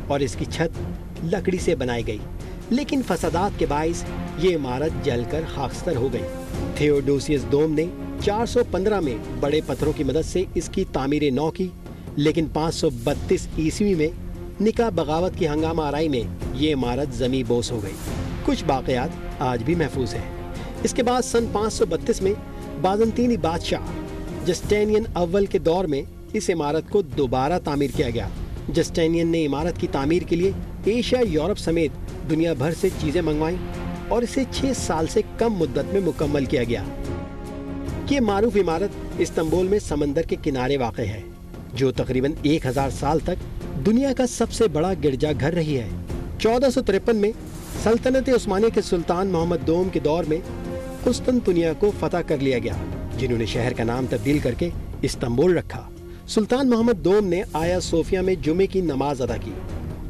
Speaker 17: اور اس کی چھت لکڑی سے بنائی گئی، لیکن فسادات کے باعث یہ عمارت جل کر خاکستر ہو گئی. تھیوڈوسیس دوم نے 415 میں بڑے پتھروں کی مدد سے اس کی تعمیر نو کی، لیکن 532 عیسوی میں نکاح بغاوت کی ہنگامہ آرائی میں یہ عمارت زمیں بوس ہو گئی. کچھ باقیات آج بھی محفوظ ہیں. اس کے بعد سن 532 میں بازنطینی بادشاہ جسٹینین اول کے دور میں اس عمارت کو دوبارہ تعمیر کیا گیا. جسٹینین نے عمارت کی تعمیر کے لیے ایشیا، یورپ سمیت دنیا بھر سے چیزیں منگوائیں اور اسے 6 سال سے کم مدت میں مکمل کیا گیا. یہ معروف عمارت استنبول میں سمندر کے کنارے واقع ہے، جو تقریباً 1000 سال تک دنیا کا سب سے بڑا گرجا گھر رہی ہے. 1453 میں سلطنت عثمانیہ کے سلطان محمد دوم کے دور میں قسطنطنیہ کو فتح کر لیا گیا، जिन्होंने शहर का नाम तब्दील करके इस्तांबुल रखा। सुल्तान मोहम्मद दोम ने आया सोफिया में जुमे की नमाज अदा की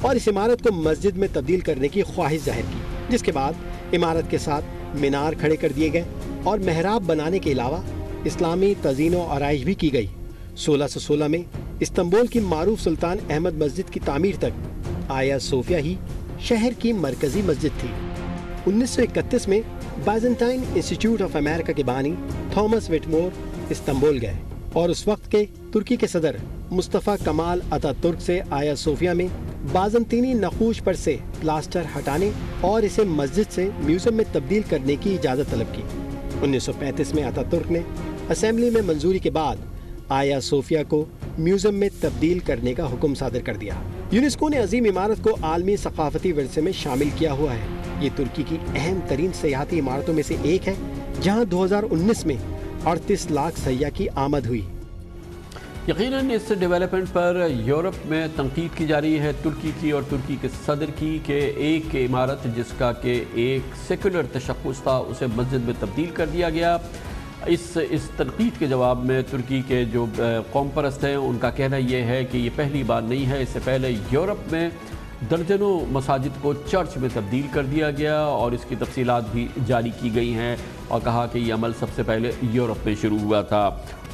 Speaker 17: और इस इमारत को मस्जिद में तब्दील करने की ख्वाहिश जाहिर की, जिसके बाद इमारत के साथ मीनार खड़े कर दिए गए और मेहराब बनाने के अलावा इस्लामी तज़ीन व आराइश भी की गई। 1616 में इस्तांबुल की मारूफ सुल्तान अहमद मस्जिद की तामीर तक आया सोफिया ही शहर की मरकजी मस्जिद थी। 1931 में बाइजेंटाइन इंस्टीट्यूट ऑफ अमेरिका के बानी थॉमस विटमोर इस्तांबुल गए और उस वक्त के तुर्की के सदर मुस्तफ़ा कमाल अतातुर्क से आया सोफिया में बाज़ंतीनी नक़ूश पर से प्लास्टर हटाने और इसे मस्जिद से म्यूजियम में तब्दील करने की इजाज़त तलब की। 1935 में अतातुर्क ने असेंबली में मंजूरी के बाद आया सोफिया को म्यूजियम में तब्दील करने का हुक्म सादर कर दिया। यूनेस्को ने अजीम इमारत को आलमी सकाफती विरसे में शामिल किया हुआ है। ये तुर्की की अहम तरीन सयाहती इमारतों में से एक है, जहाँ 2019 में 38 लाख सयाह की आमद हुई।
Speaker 5: यकीनन इस डेवलपमेंट पर यूरोप में तनकीद की जा रही है, तुर्की की और तुर्की के सदर की, कि एक इमारत जिसका कि एक सेकुलर तशख़्ख़ुस था उसे मस्जिद में तब्दील कर दिया गया। इस तनकीद के जवाब में तुर्की के जो कौम परस्त हैं उनका कहना यह है कि ये पहली बार नहीं है। इससे पहले यूरोप में दर्जनों मसाजिद को चर्च में तब्दील कर दिया गया और इसकी तफसीलात भी जारी की गई हैं और कहा कि ये अमल सबसे पहले यूरोप में शुरू हुआ था।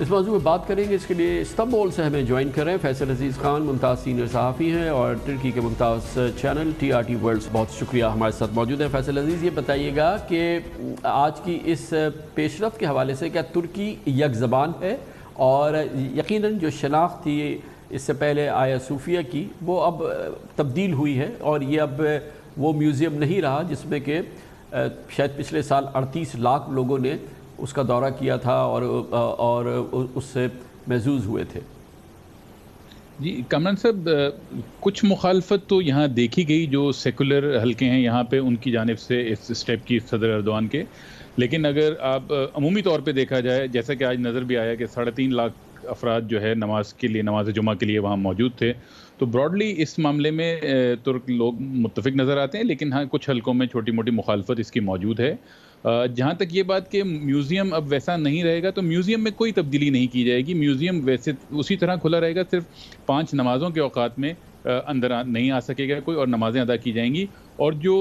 Speaker 5: इस मौजूद में बात करेंगे, इसके लिए इस्तांबुल से हमें ज्वाइन कर रहे हैं फैसल अजीज़ खान, मुमताज़ सीनियर सहाफ़ी हैं और तुर्की के मुमताज़ चैनल TRT वर्ल्ड। बहुत शुक्रिया हमारे साथ मौजूद हैं। फैसल अजीज़, ये बताइएगा कि आज की इस पेशरफ्त के हवाले से क्या तुर्की एक ज़बान है और यकीनन जो शनाख्त थी इससे पहले आया सूफिया की वो अब तब्दील हुई है और ये अब वो म्यूज़ियम नहीं रहा जिसमें कि शायद पिछले साल 38 लाख लोगों ने उसका दौरा किया था और उससे महजूज़ हुए थे।
Speaker 18: जी कामरान साहब, कुछ मुखालफत तो यहाँ देखी गई, जो सेकुलर हलके हैं यहाँ पे उनकी जानिब से इस स्टेप की सदर अर्दवान के। लेकिन अगर आप अमूमी तौर पे देखा जाए, जैसा कि आज नज़र भी आया कि 3.5 लाख अफराद जो है नमाज जुमा के लिए वहाँ मौजूद थे, तो ब्रॉडली इस मामले में तुर्क लोग मुत्तफिक नज़र आते हैं। लेकिन हाँ, कुछ हलकों में छोटी मोटी मुखालफत इसकी मौजूद है। जहाँ तक ये बात कि म्यूज़ियम अब वैसा नहीं रहेगा, तो म्यूज़ियम में कोई तब्दीली नहीं की जाएगी। म्यूज़ियम वैसे उसी तरह खुला रहेगा, सिर्फ 5 नमाज़ों के औकात में अंदर नहीं आ सकेगा कोई और नमाज़ें अदा की जाएंगी। और जो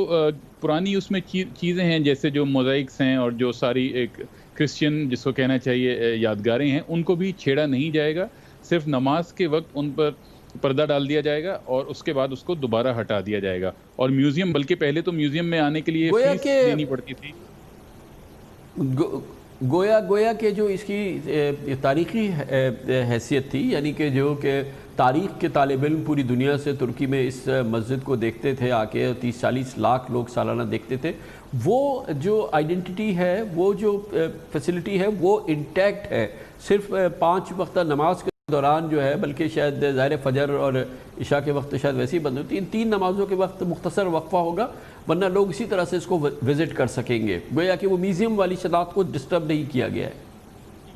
Speaker 18: पुरानी उसमें चीज़ें हैं, जैसे जो मोज़ाइक्स हैं और जो सारी एक क्रिश्चियन जिसको कहना चाहिए यादगारें हैं, उनको भी छेड़ा नहीं जाएगा। सिर्फ नमाज के वक्त उन पर पर्दा डाल दिया जाएगा और उसके बाद उसको दोबारा हटा दिया जाएगा। और म्यूज़ियम, बल्कि पहले तो म्यूज़ियम में आने के लिए फीस देनी पड़ती थी।
Speaker 5: गोया के जो इसकी तारीख़ी हैसियत थी, यानी कि जो कि तारीख़ के तालिब इल्म पूरी दुनिया से तुर्की में इस मस्जिद को देखते थे आके, 30-40 लाख लोग सालाना देखते थे, वो जो आइडेंटिटी है, वो जो फैसिलिटी है, वो इंटैक्ट है। सिर्फ 5 वक्त नमाज के दौरान जो है, बल्कि शायद ज़ाहिर फजर और इशा के वक्त शायद वैसे ही बंद होती है, 3 नमाज़ों के वक्त मुख्तसर वक्फा होगा, वरना लोग इसी तरह से इसको विज़िट कर सकेंगे। गोया कि वो म्यूज़ियम वाली शनाख्त को डिस्टर्ब नहीं किया गया है।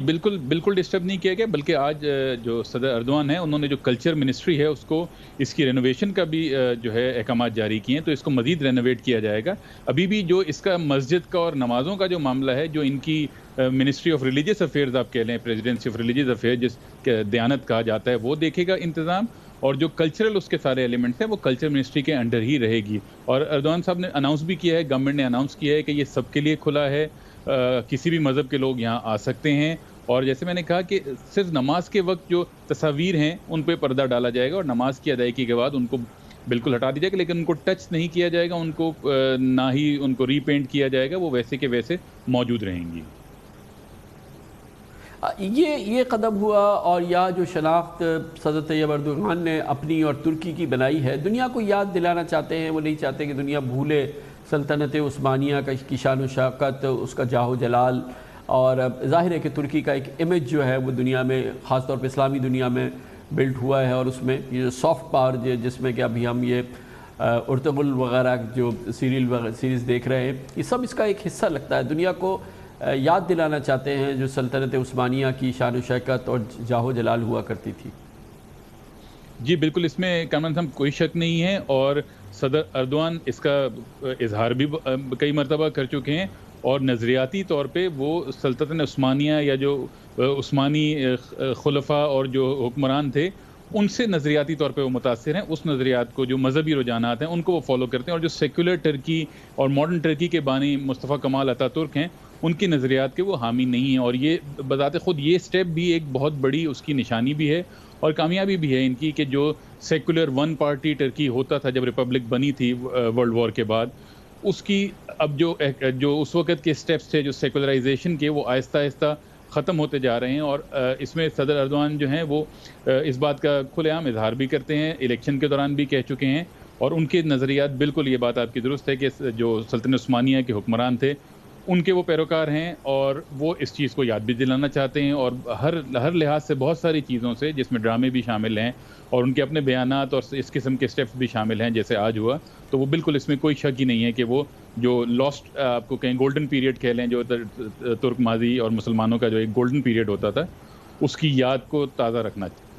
Speaker 18: बिल्कुल डिस्टर्ब नहीं किया गया, बल्कि आज जो सदर अर्दवान है उन्होंने जो कल्चर मिनिस्ट्री है उसको इसकी रेनोवेशन का भी जो है अहकाम जारी किए हैं, तो इसको मज़ीद रेनोवेट किया जाएगा। अभी भी जो इसका मस्जिद का और नमाज़ों का जो मामला है, जो इनकी मिनिस्ट्री ऑफ रिलीजियस अफेयर्स आप कह लें, प्रेसिडेंसी ऑफ रिलीजियस अफेयर जिस दयानत कहा जाता है, वो देखेगा इंतज़ाम। और जो कल्चरल उसके सारे एलिमेंट्स हैं वो कल्चर मिनिस्ट्री के अंडर ही रहेगी। और अर्दवान साहब ने अनाउंस भी किया है, गवर्नमेंट ने अनाउंस किया है कि ये सबके लिए खुला है, किसी भी मज़हब के लोग यहाँ आ सकते हैं। और जैसे मैंने कहा कि सिर्फ नमाज के वक्त जो तस्वीर हैं उन पे पर्दा डाला जाएगा और नमाज की अदायगी के बाद उनको बिल्कुल हटा दिया जाएगा, लेकिन उनको टच नहीं किया जाएगा, उनको ना ही उनको रीपेंट किया जाएगा, वो वैसे के वैसे मौजूद रहेंगी।
Speaker 5: ये कदम हुआ और या जो शनाख्त सदर तैयब अर्दोगान ने अपनी और तुर्की की बनाई है, दुनिया को याद दिलाना चाहते हैं। वो नहीं चाहते कि दुनिया भूले सल्तनत उस्मानिया की शान व शौकत, उसका जाहो जलाल। और ज़ाहिर है कि तुर्की का एक इमेज जो है वो दुनिया में, ख़ास तौर पे इस्लामी दुनिया में बिल्ड हुआ है। और उसमें ये सॉफ्ट पावर जिसमें कि अभी हम ये उर्तुगुल वगैरह जो सीरीज़ देख रहे हैं, ये सब इसका एक हिस्सा लगता है। दुनिया को याद दिलाना चाहते हैं जो सल्तनत उस्मानिया की शान व शौकत और जाहो जलाल हुआ करती थी।
Speaker 18: जी बिल्कुल, इसमें कामरान साहब कोई शक नहीं है। और सदर अर्दवान इसका इजहार भी कई मरतबा कर चुके हैं اور نظریاتی طور پہ وہ سلطنت عثمانیہ یا جو عثمانی خلفاء اور جو حکمران تھے ان سے نظریاتی طور پہ وہ متاثر ہیں. اس نظریات کو جو مذہبی رجحانات ہیں ان کو وہ فالو کرتے ہیں, اور جو سیکولر ٹرکی اور ماڈرن ٹرکی کے بانی مصطفیٰ کمال اتا ترک ہیں ان کی نظریات کے وہ حامی نہیں ہیں. اور یہ بذات خود یہ سٹیپ بھی ایک بہت بڑی اس کی نشانی بھی ہے اور کامیابی بھی ہے ان کی, کہ جو سیکولر ون پارٹی ٹرکی ہوتا تھا جب ریپبلک بنی تھی ورلڈ وار کے بعد, اس کی اب جو اس وقت کے سٹیپس تھے جو سیکولرائزیشن کے, وہ آہستہ آہستہ ختم ہوتے جا رہے ہیں. اور اس میں صدر اردوان جو ہیں وہ اس بات کا کھلے عام اظہار بھی کرتے ہیں, الیکشن کے دوران بھی کہہ چکے ہیں, اور ان کے نظریات بالکل یہ بات آپ کی درست ہے کہ جو سلطنت عثمانیہ کے حکمران تھے ان کے وہ پیروکار ہیں, اور وہ اس چیز کو یاد بھی دلانا چاہتے ہیں. اور ہر لحاظ سے بہت ساری چیزوں سے, جس میں ڈرامے بھی شامل ہیں اور ان کے اپنے بیانات اور اس قسم کے سٹیپس بھی شامل ہیں جیسے آج ہوا, تو وہ بالکل اس میں کوئی شک ہی نہیں ہے کہ وہ جو لاسٹ آپ کو کہیں گولڈن پیریڈ کہہ لیں, جو ترک ماضی اور مسلمانوں کا جو ایک گولڈن پیریڈ ہوتا تھا, اس کی یاد کو تازہ رکھنا چاہیے.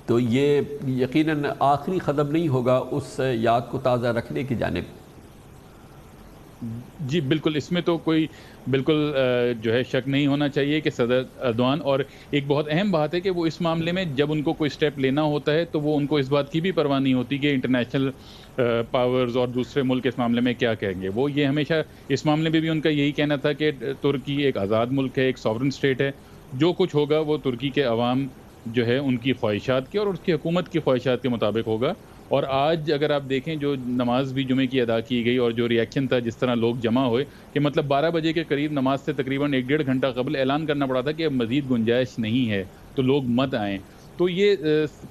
Speaker 5: تو یہ یقیناً آخری قدم نہیں ہوگا اس یاد کو تازہ رکھنے کی جانب.
Speaker 18: جی بالکل, اس میں تو کوئی بالکل جو ہے شک نہیں ہونا چاہیے کہ صدر اردوان, اور ایک بہت اہم بات ہے کہ وہ اس معاملے میں جب ان کو کوئی سٹیپ لینا ہوتا ہے تو وہ ان کو اس بات کی بھی پرواہ نہیں ہوتی کہ انٹرنیشنل پاورز اور دوسرے ملک اس معاملے میں کیا کہیں گے. وہ یہ ہمیشہ اس معاملے میں بھی ان کا یہی کہنا تھا کہ ترکی ایک آزاد ملک ہے, ایک ساورن اسٹیٹ ہے, جو کچھ ہوگا وہ ترکی کے عوام جو ہے ان کی خواہشات کی اور اس کی حکومت کی خواہشات کے مطابق ہوگا. اور آج اگر آپ دیکھیں جو نماز بھی جمعے کی ادا کی گئی اور جو ریئیکشن تھا, جس طرح لوگ جمع ہوئے, کہ مطلب 12 بجے کے قریب نماز سے تقریباً 1-1.5 گھنٹہ قبل اعلان کرنا پڑا تھا کہ اب مزید گنجائش نہیں ہے تو لوگ مت آئیں. تو یہ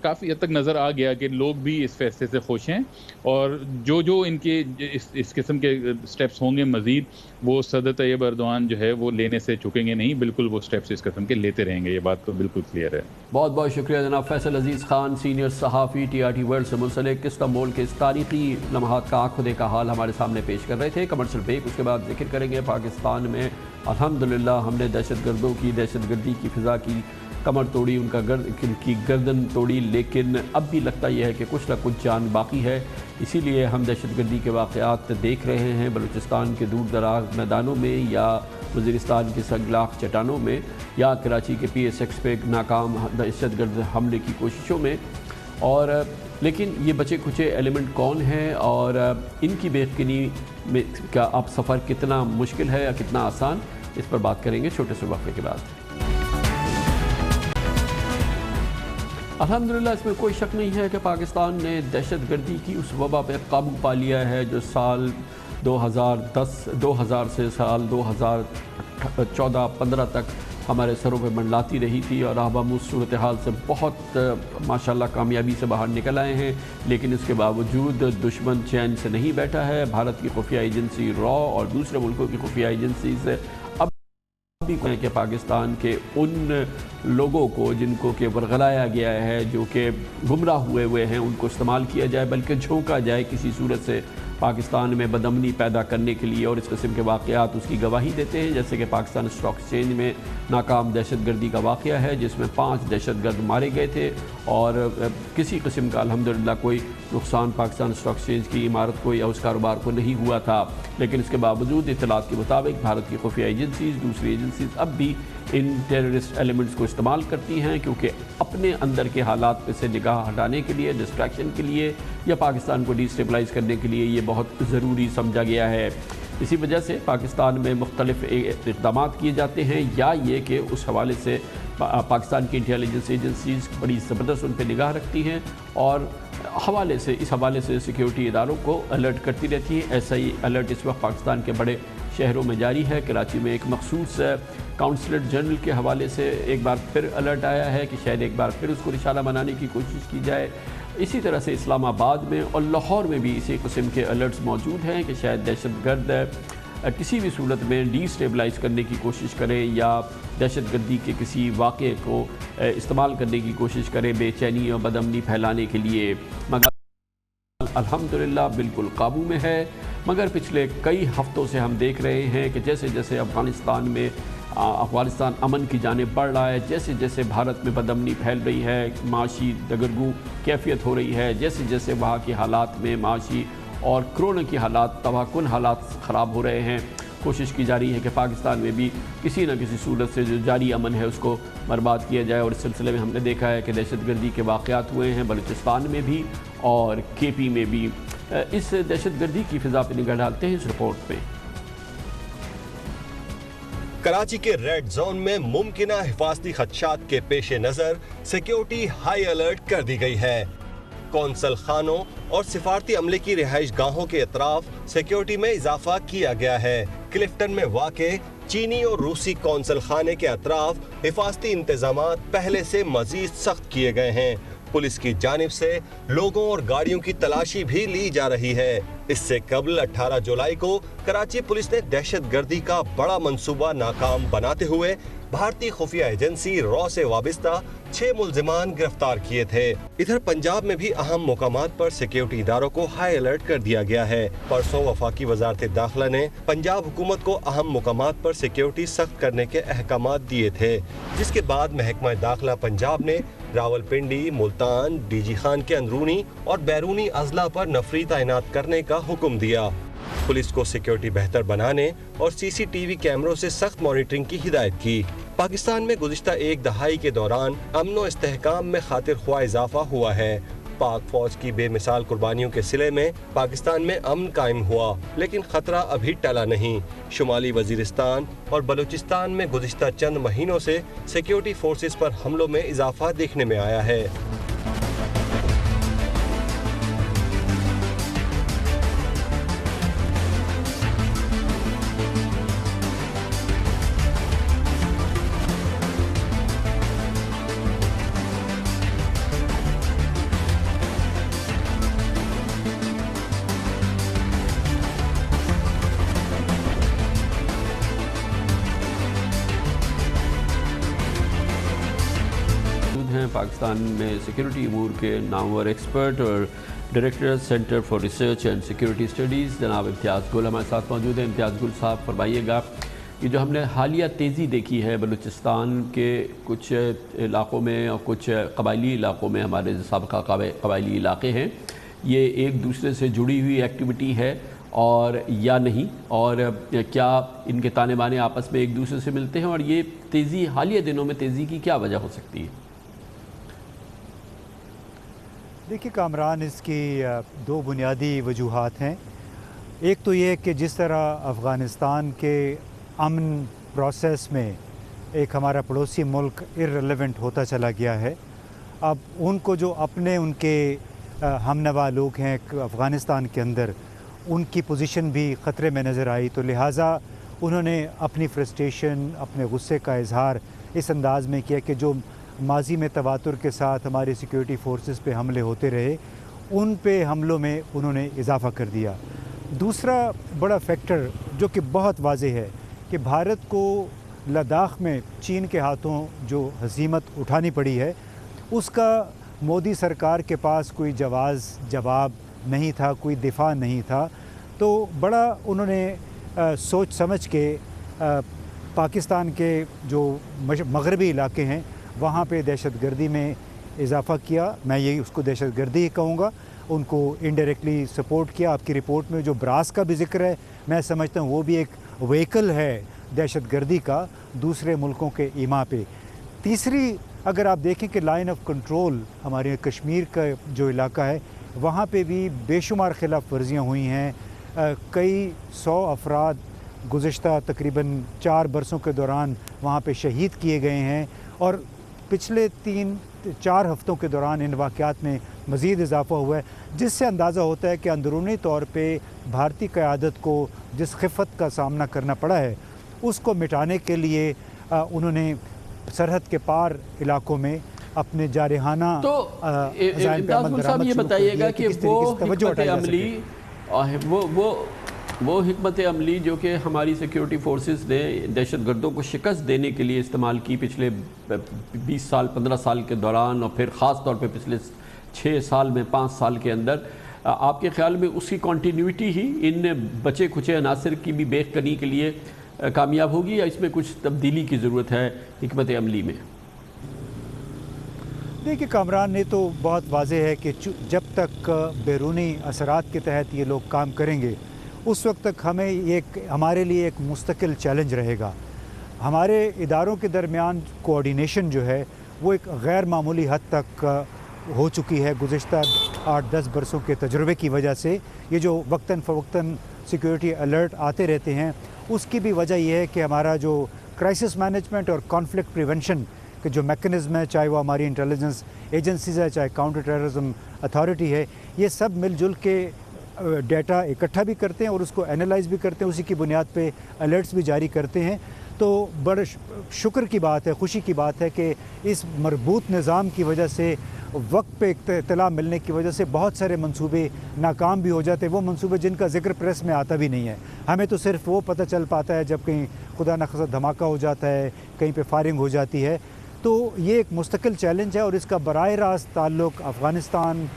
Speaker 18: کافی حد تک نظر آ گیا کہ لوگ بھی اس فیصلے سے خوش ہیں, اور جو ان کے اس قسم کے سٹیپس ہوں گے مزید, وہ صدر طیب اردوان جو ہے وہ لینے سے چکیں گے نہیں, بالکل وہ سٹیپس اس قسم کے لیتے رہیں گے. یہ بات تو بالکل کلیئر ہے.
Speaker 5: بہت بہت شکریہ جناب فیصل عزیز خان, سینئر صحافی TRT ورلڈ سے منسلک, استنبول کے اس تاریخی لمحات کا آنکھ کھدے کا حال ہمارے سامنے پیش کر رہے تھے. کمرشل بریک, اس کے بعد ذکر کریں گے پاکستان میں الحمدللہ ہم نے دہشت گردوں کی دہشت گردی کی فضا کی کمر توڑی, ان کی گردن توڑی, لیکن اب بھی لگتا یہ ہے کہ کچھ نہ کچھ جان باقی ہے. اسی لیے ہم دہشت گردی کے واقعات دیکھ رہے ہیں بلوچستان کے دور دراز میدانوں میں, یا وزیرستان کے سنگلاخ چٹانوں میں, یا کراچی کے PSX پہ ناکام دہشت گرد حملے کی کوششوں میں. اور لیکن یہ بچے کچے ایلیمنٹ کون ہیں اور ان کی بے یقینی میں کا اب سفر کتنا مشکل ہے یا کتنا آسان, اس پر بات کریں گے چھوٹے سے وقفے کے بعد. الحمدللہ اس میں کوئی شک نہیں ہے کہ پاکستان نے دہشت گردی کی اس وبا پہ قابو پا لیا ہے جو سال 2000 سے سال 2014-15 تک ہمارے سروں پہ منڈلاتی رہی تھی, اور اب اس صورتحال سے بہت ماشاءاللہ کامیابی سے باہر نکل آئے ہیں. لیکن اس کے باوجود دشمن چین سے نہیں بیٹھا ہے. بھارت کی خفیہ ایجنسی را اور دوسرے ملکوں کی خفیہ ایجنسی سے بھی کہ پاکستان کے ان لوگوں کو جن کو کہ ورغلایا گیا ہے, جو کہ گمراہ ہوئے ہیں, ان کو استعمال کیا جائے, بلکہ جھونکا جائے کسی صورت سے پاکستان میں بدامنی پیدا کرنے کے لیے. اور اس قسم کے واقعات اس کی گواہی دیتے ہیں, جیسے کہ پاکستان اسٹاک ایکسچینج میں ناکام دہشت گردی کا واقعہ ہے جس میں 5 دہشت گرد مارے گئے تھے, اور کسی قسم کا الحمدللہ کوئی نقصان پاکستان اسٹاک ایکسچینج کی عمارت کو یا اس کاروبار کو نہیں ہوا تھا. لیکن اس کے باوجود اطلاعات کے مطابق بھارت کی خفیہ ایجنسیز, دوسری ایجنسیز اب بھی ان ٹیررسٹ ایلیمنٹس کو استعمال کرتی ہیں, کیونکہ اپنے اندر کے حالات پہ سے نگاہ ہٹانے کے لیے, ڈسٹریکشن کے لیے, یا پاکستان کو ڈی اسٹیبلائز کرنے کے لیے یہ بہت ضروری سمجھا گیا ہے. اسی وجہ سے پاکستان میں مختلف اقدامات کیے جاتے ہیں, یا یہ کہ اس حوالے سے پاکستان کی انٹیلیجنس ایجنسیز بڑی زبردست ان پہ نگاہ رکھتی ہیں, اور اس حوالے سے سیکیورٹی اداروں کو الرٹ کرتی رہتی ہیں. ایسا ہی الرٹ اس وقت پاکستان کے بڑے شہروں میں جاری ہے. کراچی میں ایک مخصوص کونسلیٹ جنرل کے حوالے سے ایک بار پھر الرٹ آیا ہے کہ شاید ایک بار پھر اس کو نشانہ بنانے کی کوشش کی جائے. اسی طرح سے اسلام آباد میں اور لاہور میں بھی اسی قسم کے الرٹس موجود ہیں کہ شاید دہشت گرد کسی بھی صورت میں ڈی اسٹیبلائز کرنے کی کوشش کریں یا دہشت گردی کے کسی واقعے کو استعمال کرنے کی کوشش کریں بے چینی اور بدامنی پھیلانے کے لیے. مگر الحمدللہ بالکل قابو میں ہے. مگر پچھلے کئی ہفتوں سے ہم دیکھ رہے ہیں کہ جیسے جیسے افغانستان امن کی جانب بڑھ رہا ہے, جیسے جیسے بھارت میں بدامنی پھیل رہی ہے, معاشی دگرگوں کیفیت ہو رہی ہے, جیسے جیسے وہاں کے حالات میں معاشی اور کورونا کی حالات، تباہ کن حالات خراب ہو رہے ہیں۔ کوشش کی جا رہی ہے کہ پاکستان میں بھی کسی نہ کسی صورت سے جو جاری امن ہے اس کو برباد کیا جائے، اور اس سلسلے میں ہم نے دیکھا ہے کہ دہشت گردی کے واقعات ہوئے ہیں بلوچستان میں بھی اور کے پی میں بھی۔ اس دہشت گردی کی فضا پہ نگاہ ڈالتے ہیں اس رپورٹ پہ۔
Speaker 16: کراچی کے ریڈ زون میں ممکنہ حفاظتی خدشات کے پیش نظر سیکیورٹی ہائی الرٹ کر دی گئی ہے۔ کونسل خانوں اور سفارتی عملے کی رہائش گاہوں کے اطراف سیکیورٹی میں اضافہ کیا گیا ہے۔ کلفٹن میں واقع چینی اور روسی کونسل خانے کے اطراف حفاظتی انتظامات پہلے سے مزید سخت کیے گئے ہیں۔ پولیس کی جانب سے لوگوں اور گاڑیوں کی تلاشی بھی لی جا رہی ہے۔ اس سے قبل 18 جولائی کو کراچی پولیس نے دہشت گردی کا بڑا منصوبہ ناکام بناتے ہوئے بھارتی خفیہ ایجنسی را سے وابستہ 6 ملزمان گرفتار کیے تھے۔ ادھر پنجاب میں بھی اہم مقامات پر سیکیورٹی اداروں کو ہائی الرٹ کر دیا گیا ہے۔ پرسوں وفاقی وزارت داخلہ نے پنجاب حکومت کو اہم مقامات پر سیکیورٹی سخت کرنے کے احکامات دیے تھے، جس کے بعد محکمہ داخلہ پنجاب نے راولپنڈی، ملتان، ڈی جی خان کے اندرونی اور بیرونی اضلاع پر نفری تعینات کرنے کا حکم دیا۔ پولیس کو سیکیورٹی بہتر بنانے اور سی سی ٹی وی کیمروں سے سخت مانیٹرنگ کی ہدایت کی۔ پاکستان میں گزشتہ ایک دہائی کے دوران امن و استحکام میں خاطر خواہ اضافہ ہوا ہے۔ پاک فوج کی بے مثال قربانیوں کے صلے میں پاکستان میں امن قائم ہوا، لیکن خطرہ ابھی ٹلا نہیں۔ شمالی وزیرستان اور بلوچستان میں گزشتہ چند مہینوں سے سیکیورٹی فورسز پر حملوں میں اضافہ دیکھنے میں آیا ہے۔
Speaker 5: پاکستان میں سیکیورٹی امور کے نامور ایکسپرٹ اور director centre for research and security studies جناب امتیاز گل ہمارے ساتھ موجود ہیں۔ امتیاز گل صاحب، فرمائیے گا کہ جو ہم نے حالیہ تیزی دیکھی ہے بلوچستان کے کچھ علاقوں میں اور کچھ قبائلی علاقوں میں، ہمارے سابقہ قبائلی علاقے ہیں، یہ ایک دوسرے سے جڑی ہوئی ایکٹیویٹی ہے اور یا نہیں، اور کیا ان کے تانے بانے آپس میں ایک دوسرے سے ملتے ہیں، اور یہ تیزی حالیہ دنوں میں تیزی کی کیا وجہ ہو سکتی ہے؟
Speaker 19: دیکھیے کامران، اس کی 2 بنیادی وجوہات ہیں۔ ایک تو یہ کہ جس طرح افغانستان کے امن پروسیس میں ایک ہمارا پڑوسی ملک ارریلیونٹ ہوتا چلا گیا ہے، اب ان کو جو اپنے ان کے ہم نوا لوگ ہیں افغانستان کے اندر، ان کی پوزیشن بھی خطرے میں نظر آئی، تو لہٰذا انہوں نے اپنی فرسٹریشن، اپنے غصے کا اظہار اس انداز میں کیا کہ جو ماضی میں تواتر کے ساتھ ہماری سیکیورٹی فورسز پہ حملے ہوتے رہے، ان پہ حملوں میں انہوں نے اضافہ کر دیا۔ دوسرا بڑا فیکٹر جو کہ بہت واضح ہے کہ بھارت کو لداخ میں چین کے ہاتھوں جو ہزیمت اٹھانی پڑی ہے، اس کا مودی سرکار کے پاس کوئی جواب نہیں تھا، کوئی دفاع نہیں تھا، تو بڑا انہوں نے سوچ سمجھ کے پاکستان کے جو مغربی علاقے ہیں وہاں پہ دہشت گردی میں اضافہ کیا۔ میں یہی اس کو دہشت گردی ہی کہوں گا، ان کو انڈائریکٹلی سپورٹ کیا۔ آپ کی رپورٹ میں جو براس کا بھی ذکر ہے، میں سمجھتا ہوں وہ بھی ایک وہیکل ہے دہشت گردی کا دوسرے ملکوں کے ایما پہ۔ تیسری، اگر آپ دیکھیں کہ لائن آف کنٹرول ہمارے کشمیر کا جو علاقہ ہے، وہاں پہ بھی بے شمار خلاف ورزیاں ہوئی ہیں، کئی 100 افراد گزشتہ تقریباً 4 برسوں کے دوران وہاں پہ شہید کیے گئے ہیں، اور پچھلے 3-4 ہفتوں کے دوران ان واقعات میں مزید اضافہ ہوا ہے، جس سے اندازہ ہوتا ہے کہ اندرونی طور پہ بھارتی قیادت کو جس خفت کا سامنا کرنا پڑا ہے، اس کو مٹانے کے لیے انہوں نے سرحد کے پار علاقوں میں اپنے جارحانہ
Speaker 5: صاحب یہ بتائیے گا کہ وہ حکمت عملی جو کہ ہماری سیکیورٹی فورسز نے دہشت گردوں کو شکست دینے کے لیے استعمال کی پچھلے 20 سال 15 سال کے دوران، اور پھر خاص طور پہ پچھلے 6 سال میں 5 سال کے اندر، آپ کے خیال میں اس کی کنٹینیوٹی ہی ان بچے کھچے عناصر کی بھی بیخ کرنے کے لیے کامیاب ہوگی، یا اس میں کچھ تبدیلی کی ضرورت ہے حکمت عملی میں؟
Speaker 19: देखिए कामरान ने तो बहुत वाज़ेह है कि जब तक बैरूनी असरात के तहत ये लोग काम करेंगे उस वक्त तक हमारे लिए एक मुस्तकिल चैलेंज रहेगा। हमारे इदारों के दरमियान कोऑर्डिनेशन जो है वो एक गैर मामूली हद तक हो चुकी है गुज़िश्ता 8-10 बरसों के तजुर्बे की वजह से। ये जो वक्तन फ़वक्तन सिक्योरिटी अलर्ट आते रहते हैं उसकी भी वजह यह है कि हमारा जो क्राइसिस मैनेजमेंट और कॉन्फ्लिक्ट प्रिवेंशन के जो मैकेनिज़्म है, चाहे वो हमारी इंटेलिजेंस एजेंसीज़ है, चाहे काउंटर टेररिज्म अथॉरिटी है, ये सब मिलजुल के डेटा इकट्ठा भी करते हैं और उसको एनालाइज भी करते हैं, उसी की बुनियाद पे अलर्ट्स भी जारी करते हैं। तो बड़े शुक्र की बात है, खुशी की बात है कि इस मरबूत निज़ाम की वजह से वक्त पे इत्तला मिलने की वजह से बहुत सारे मंसूबे नाकाम भी हो जाते हैं, वो मंसूबे जिनका जिक्र प्रेस में आता भी नहीं है। हमें तो सिर्फ वो पता चल पाता है जब कहीं खुदा न खास्ता धमाका हो जाता है, कहीं पे फायरिंग हो जाती है। तो ये एक मुस्तकिल चैलेंज है और इसका बराह रास्त ताल्लुक़ अफ़गानिस्तान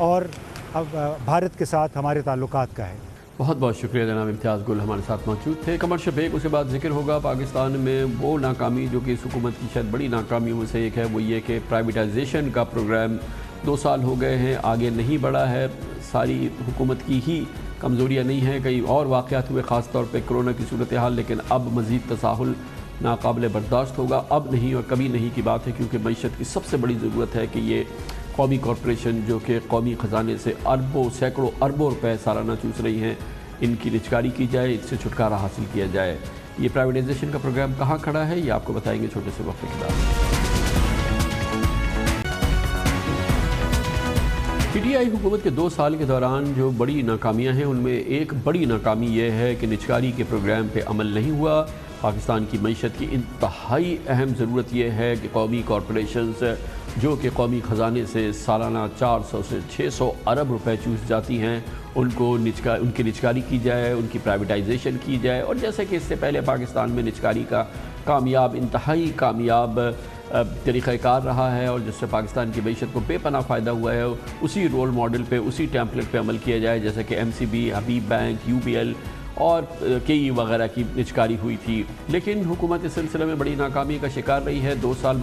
Speaker 19: और भारत के साथ हमारे ताल्लुकात का है।
Speaker 5: बहुत बहुत शुक्रिया जनाब इम्तियाज़ गुल हमारे साथ मौजूद थे। कमर्शियल ब्रेक, उसके बाद जिक्र होगा पाकिस्तान में वो नाकामी जो कि इस हुकूमत की शायद बड़ी नाकामियों में से एक है, वो ये कि प्राइवेटाइजेशन का प्रोग्राम 2 साल हो गए हैं, आगे नहीं बढ़ा है। सारी हुकूमत की ही कमज़ोरियाँ नहीं हैं, कई और वाक़यात हुए ख़ास तौर पर कोरोना की सूरत हाल, लेकिन अब मज़ीद तसाहुल नाकाबिल बर्दाश्त होगा। अब नहीं और कभी नहीं की बात है, क्योंकि मईशत की सबसे बड़ी ज़रूरत है कि ये कौमी कॉरपोरेशन जो कि कौमी ख़जाने से अरबों सैकड़ों अरबों रुपए सालाना चूस रही हैं, इनकी निचकारी की जाए, इससे छुटकारा हासिल किया जाए। ये प्राइवेटाइजेशन का प्रोग्राम कहाँ खड़ा है ये आपको बताएंगे छोटे से वक्त के बाद। PTI हुकूमत के 2 साल के दौरान जो बड़ी नाकामियाँ हैं उनमें एक बड़ी नाकामी ये है कि निचकारी के प्रोग्राम पे अमल नहीं हुआ। पाकिस्तान की मईशत की इंतहाई अहम ज़रूरत यह है कि कौमी कॉरपोरेशंस जो कि कौमी ख़जाने से सालाना 400 से 600 अरब रुपए चूस जाती हैं, उनकी निचकारी की जाए, उनकी प्राइवेटाइजेशन की जाए। और जैसे कि इससे पहले पाकिस्तान में निचकारी का इंतहाई कामयाब तरीक़ाकार रहा है और जिससे पाकिस्तान की मईशत को बेपनाह फ़ायदा हुआ है, उसी रोल मॉडल पे, उसी टेम्पलेट पे अमल किया जाए जैसे कि MCB, हबीब बैंक, UBL और KE वगैरह की निचकारी हुई थी। लेकिन हुकूमत इस सिलसिले में बड़ी नाकामी का शिकार रही है। 2 साल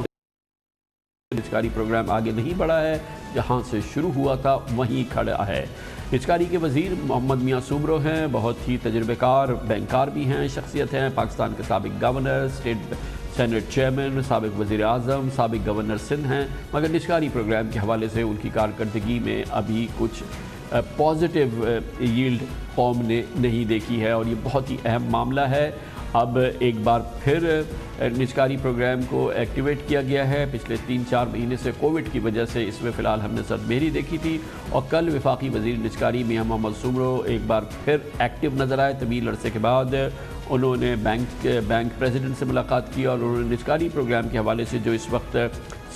Speaker 5: निचकारी प्रोग्राम आगे नहीं बढ़ा है, जहाँ से शुरू हुआ था वहीं खड़ा है। निचकारी के वज़ीर मोहम्मद मियाँ सुब्रो हैं, बहुत ही तजुर्बेकार बैंकार भी हैं, शख्सियत हैं। पाकिस्तान के साबिक गवर्नर, स्टेट सेनेट चेयरमैन, साबिक वज़ीर आज़म, साबिक गवर्नर सिंध हैं, मगर निचकारी प्रोग्राम के हवाले से उनकी कारकर्दगी में अभी कुछ पॉजिटिव यील्ड कौम ने नहीं देखी है और ये बहुत ही अहम मामला है। अब एक बार फिर निचकारी प्रोग्राम को एक्टिवेट किया गया है। पिछले 3-4 महीने से कोविड की वजह से इसमें फ़िलहाल हमने सदमेरी देखी थी और कल वफाकी वज़ीर निचकारी मियाँ मोहम्मद सुब्रो एक बार फिर एक्टिव नज़र आए। तवील अरसे के बाद उन्होंने बैंक प्रेसिडेंट से मुलाकात की और उन्होंने निचकारी प्रोग्राम के हवाले से जो इस वक्त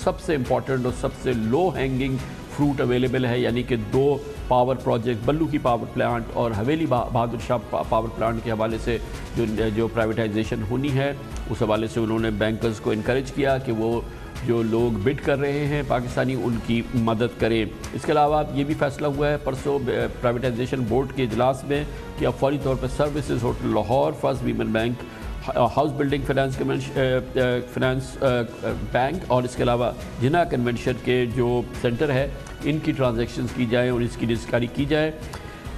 Speaker 5: सबसे इम्पॉर्टेंट और सबसे लो हैंगिंग फ्रूट अवेलेबल है, यानी कि 2 पावर प्रोजेक्ट, बल्लू की पावर प्लांट और हवेली बहादुर शाह पावर प्लांट के हवाले से जो प्राइवेटाइजेशन होनी है, उस हवाले से उन्होंने बैंकर्स को इनकरेज किया कि वो जो लोग बिड कर रहे हैं पाकिस्तानी, उनकी मदद करें। इसके अलावा ये भी फैसला हुआ है परसों प्राइवेटाइजेशन बोर्ड के इजलास में कि अब फौरी तौर पर services hotel Lahore, first women bank, house building finance bank और इसके अलावा जिना कन्वेंशन के जो सेंटर है, इनकी ट्रांजैक्शंस की जाए और इसकी निचकारी की जाए।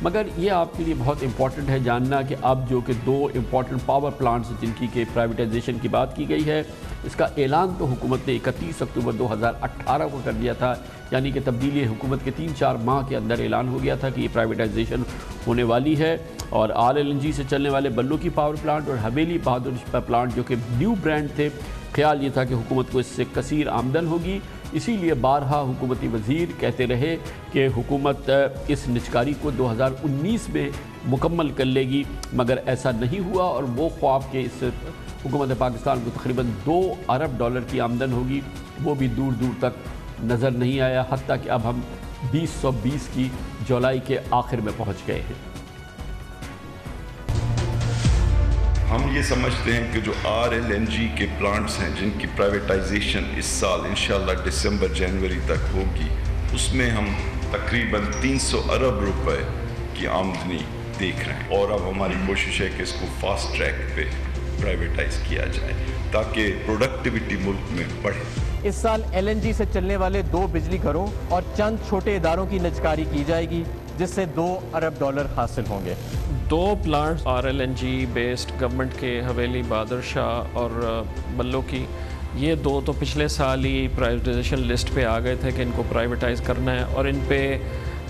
Speaker 5: मगर ये आपके लिए बहुत इंपॉर्टेंट है जानना कि अब जो कि 2 इम्पॉर्टेंट पावर प्लांट्स जिनकी के प्राइवेटाइजेशन की बात की गई है, इसका ऐलान तो हुकूमत ने 31 अक्टूबर 2018 को कर दिया था, यानी कि तब्दीली हुकूमत के 3-4 माह के अंदर ऐलान हो गया था कि ये प्राइवेटाइजेशन होने वाली है। और RLNG से चलने वाले बल्लू की पावर प्लांट और हवेली बहादुर प्लांट जो कि न्यू ब्रांड थे, ख्याल ये था कि हुकूमत को इससे कसीर आमदन होगी। इसीलिए बारहा हुकूमती वज़ीर कहते रहे कि हुकूमत इस निचकारी को 2019 में मुकम्मल कर लेगी, मगर ऐसा नहीं हुआ और वो ख्वाब के इस हुकूमत पाकिस्तान को तकरीबन $2 अरब की आमदन होगी, वो भी दूर दूर तक नज़र नहीं आया। हत्ता कि अब हम 2020 की जुलाई के आखिर में पहुँच गए हैं।
Speaker 20: हम ये समझते हैं कि जो RLNG के प्लांट्स हैं जिनकी प्राइवेटाइजेशन इस साल इंशाल्लाह दिसंबर जनवरी तक होगी, उसमें हम तकरीबन 300 अरब रुपए की आमदनी देख रहे हैं। और अब हमारी कोशिश है कि इसको फास्ट ट्रैक पे प्राइवेटाइज किया जाए ताकि प्रोडक्टिविटी मुल्क में बढ़े।
Speaker 21: اس سال LNG سے چلنے والے 2 بجلی گھروں اور چند چھوٹے اداروں کی نجکاری کی جائے گی، جس سے $2 ارب حاصل ہوں گے۔
Speaker 22: 2 پلانٹس RLNG بیسڈ گورنمنٹ کے حویلی بہادر شاہ اور بلو کی، یہ 2 تو پچھلے سال ہی پرائیویٹائزیشن لسٹ پہ آ گئے تھے کہ ان کو پرائیویٹائز کرنا ہے، اور ان پہ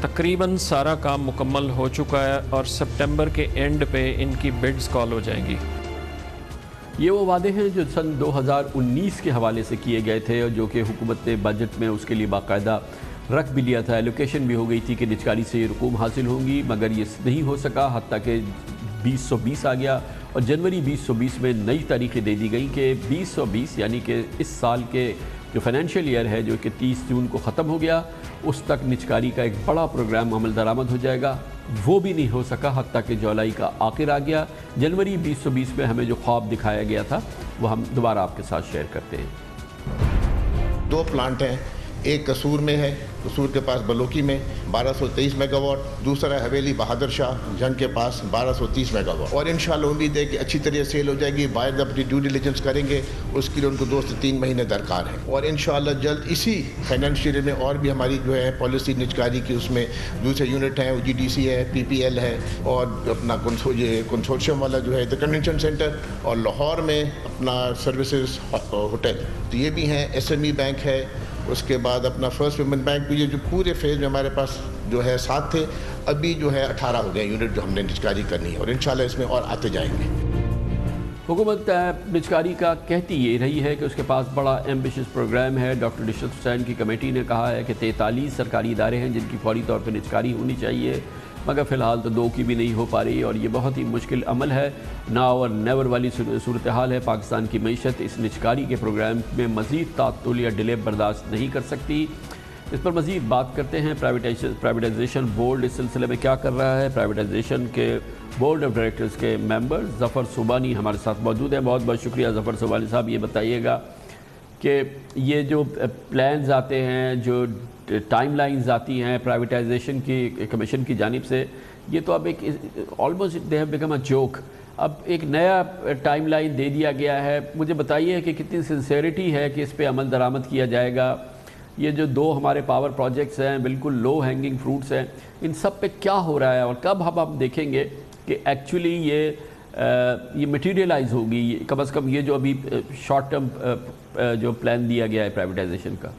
Speaker 22: تقریباً سارا کام مکمل ہو چکا ہے اور سپٹمبر کے اینڈ پہ ان کی بڈز کال ہو جائیں گی۔
Speaker 5: یہ وہ وعدے ہیں جو سن 2019 کے حوالے سے کیے گئے تھے اور جو کہ حکومت نے بجٹ میں اس کے لیے باقاعدہ رکھ بھی لیا تھا، ایلوکیشن بھی ہو گئی تھی کہ نجکاری سے یہ رقوم حاصل ہوں گی، مگر یہ نہیں ہو سکا، حتیٰ کہ 2020 آ گیا اور جنوری 2020 میں نئی تاریخیں دے دی گئیں کہ 2020 یعنی کہ اس سال کے جو فائنینشیل ایئر ہے جو کہ 30 جون کو ختم ہو گیا، اس تک نجکاری کا ایک بڑا پروگرام عمل درآمد ہو جائے گا۔ وہ بھی نہیں ہو سکا، حتیٰ کہ جولائی کا آخر آ گیا۔ جنوری 2020 میں ہمیں جو خواب دکھایا گیا تھا وہ ہم دوبارہ آپ کے ساتھ شیئر کرتے ہیں۔
Speaker 23: 2 پلانٹ ہیں، ایک قصور میں ہے، قصور کے پاس بلوکی میں 1223 میگا واٹ، دوسرا ہے حویلی بہادر شاہ جنگ کے پاس 1230 میگا واٹ، اور انشاءاللہ امید ہے کہ اچھی طرح سیل ہو جائے گی۔ بائرز اپنی ڈیو ڈیلیجنس کریں گے، اس کے لیے ان کو 2 سے 3 مہینے درکار ہیں، اور انشاءاللہ جلد اسی فائنینشیل میں اور بھی ہماری جو ہے پالیسی نجکاری کی اس میں دوسرے یونٹ ہیں، OGDC ہے، PPL ہے، اور اپنا کنسورشیم والا جو ہے دا کنونشن سینٹر، اور لاہور میں اپنا سروسز ہوٹل، تو یہ بھی ہیں۔ SME بینک ہے، اس کے بعد اپنا فرسٹ ویمن بینک بھی، یہ جو پورے فیز میں ہمارے پاس جو ہے 7 تھے، ابھی جو ہے 18 ہو گئے یونٹ جو ہم نے نجکاری کرنی ہے، اور انشاءاللہ اس میں اور آتے جائیں گے۔
Speaker 5: حکومت نجکاری کا کہتی یہ رہی ہے کہ اس کے پاس بڑا ایمبیشس پروگرام ہے۔ ڈاکٹر نشرت حسین کی کمیٹی نے کہا ہے کہ 43 سرکاری ادارے ہیں جن کی فوری طور پہ نجکاری ہونی چاہیے، مگر فی الحال تو 2 کی بھی نہیں ہو پا رہی، اور یہ بہت ہی مشکل عمل ہے۔ ناؤ اور نیور والی صورتحال ہے۔ پاکستان کی معیشت اس نجکاری کے پروگرام میں مزید تعطل یا ڈیلے برداشت نہیں کر سکتی۔ اس پر مزید بات کرتے ہیں پرائیویٹائزیشن بورڈ اس سلسلے میں کیا کر رہا ہے۔ پرائیویٹائزیشن کے بورڈ آف ڈائریکٹرز کے ممبر ظفر صوبانی ہمارے ساتھ موجود ہیں۔ بہت بہت شکریہ ظفر صوبانی صاحب۔ یہ بتائیے گا کہ یہ جو پلانز آتے ہیں، جو ٹائم لائنز آتی ہیں پرائیویٹائزیشن کی کمیشن کی جانب سے، یہ تو اب ایک almost they have become a joke. اب ایک نیا ٹائم لائن دے دیا گیا ہے، مجھے بتائیے کہ کتنی سنسیئرٹی ہے کہ اس پہ عمل درآمد کیا جائے گا۔ یہ جو 2 ہمارے پاور پروجیکٹس ہیں، بالکل لو ہینگنگ فروٹس ہیں، ان سب پہ کیا ہو رہا ہے اور کب ہم دیکھیں گے کہ ایکچولی یہ مٹیریلائز ہوگی، کم از کم یہ جو ابھی شارٹ ٹرم جو پلان دیا گیا ہے پرائیویٹائزیشن کا؟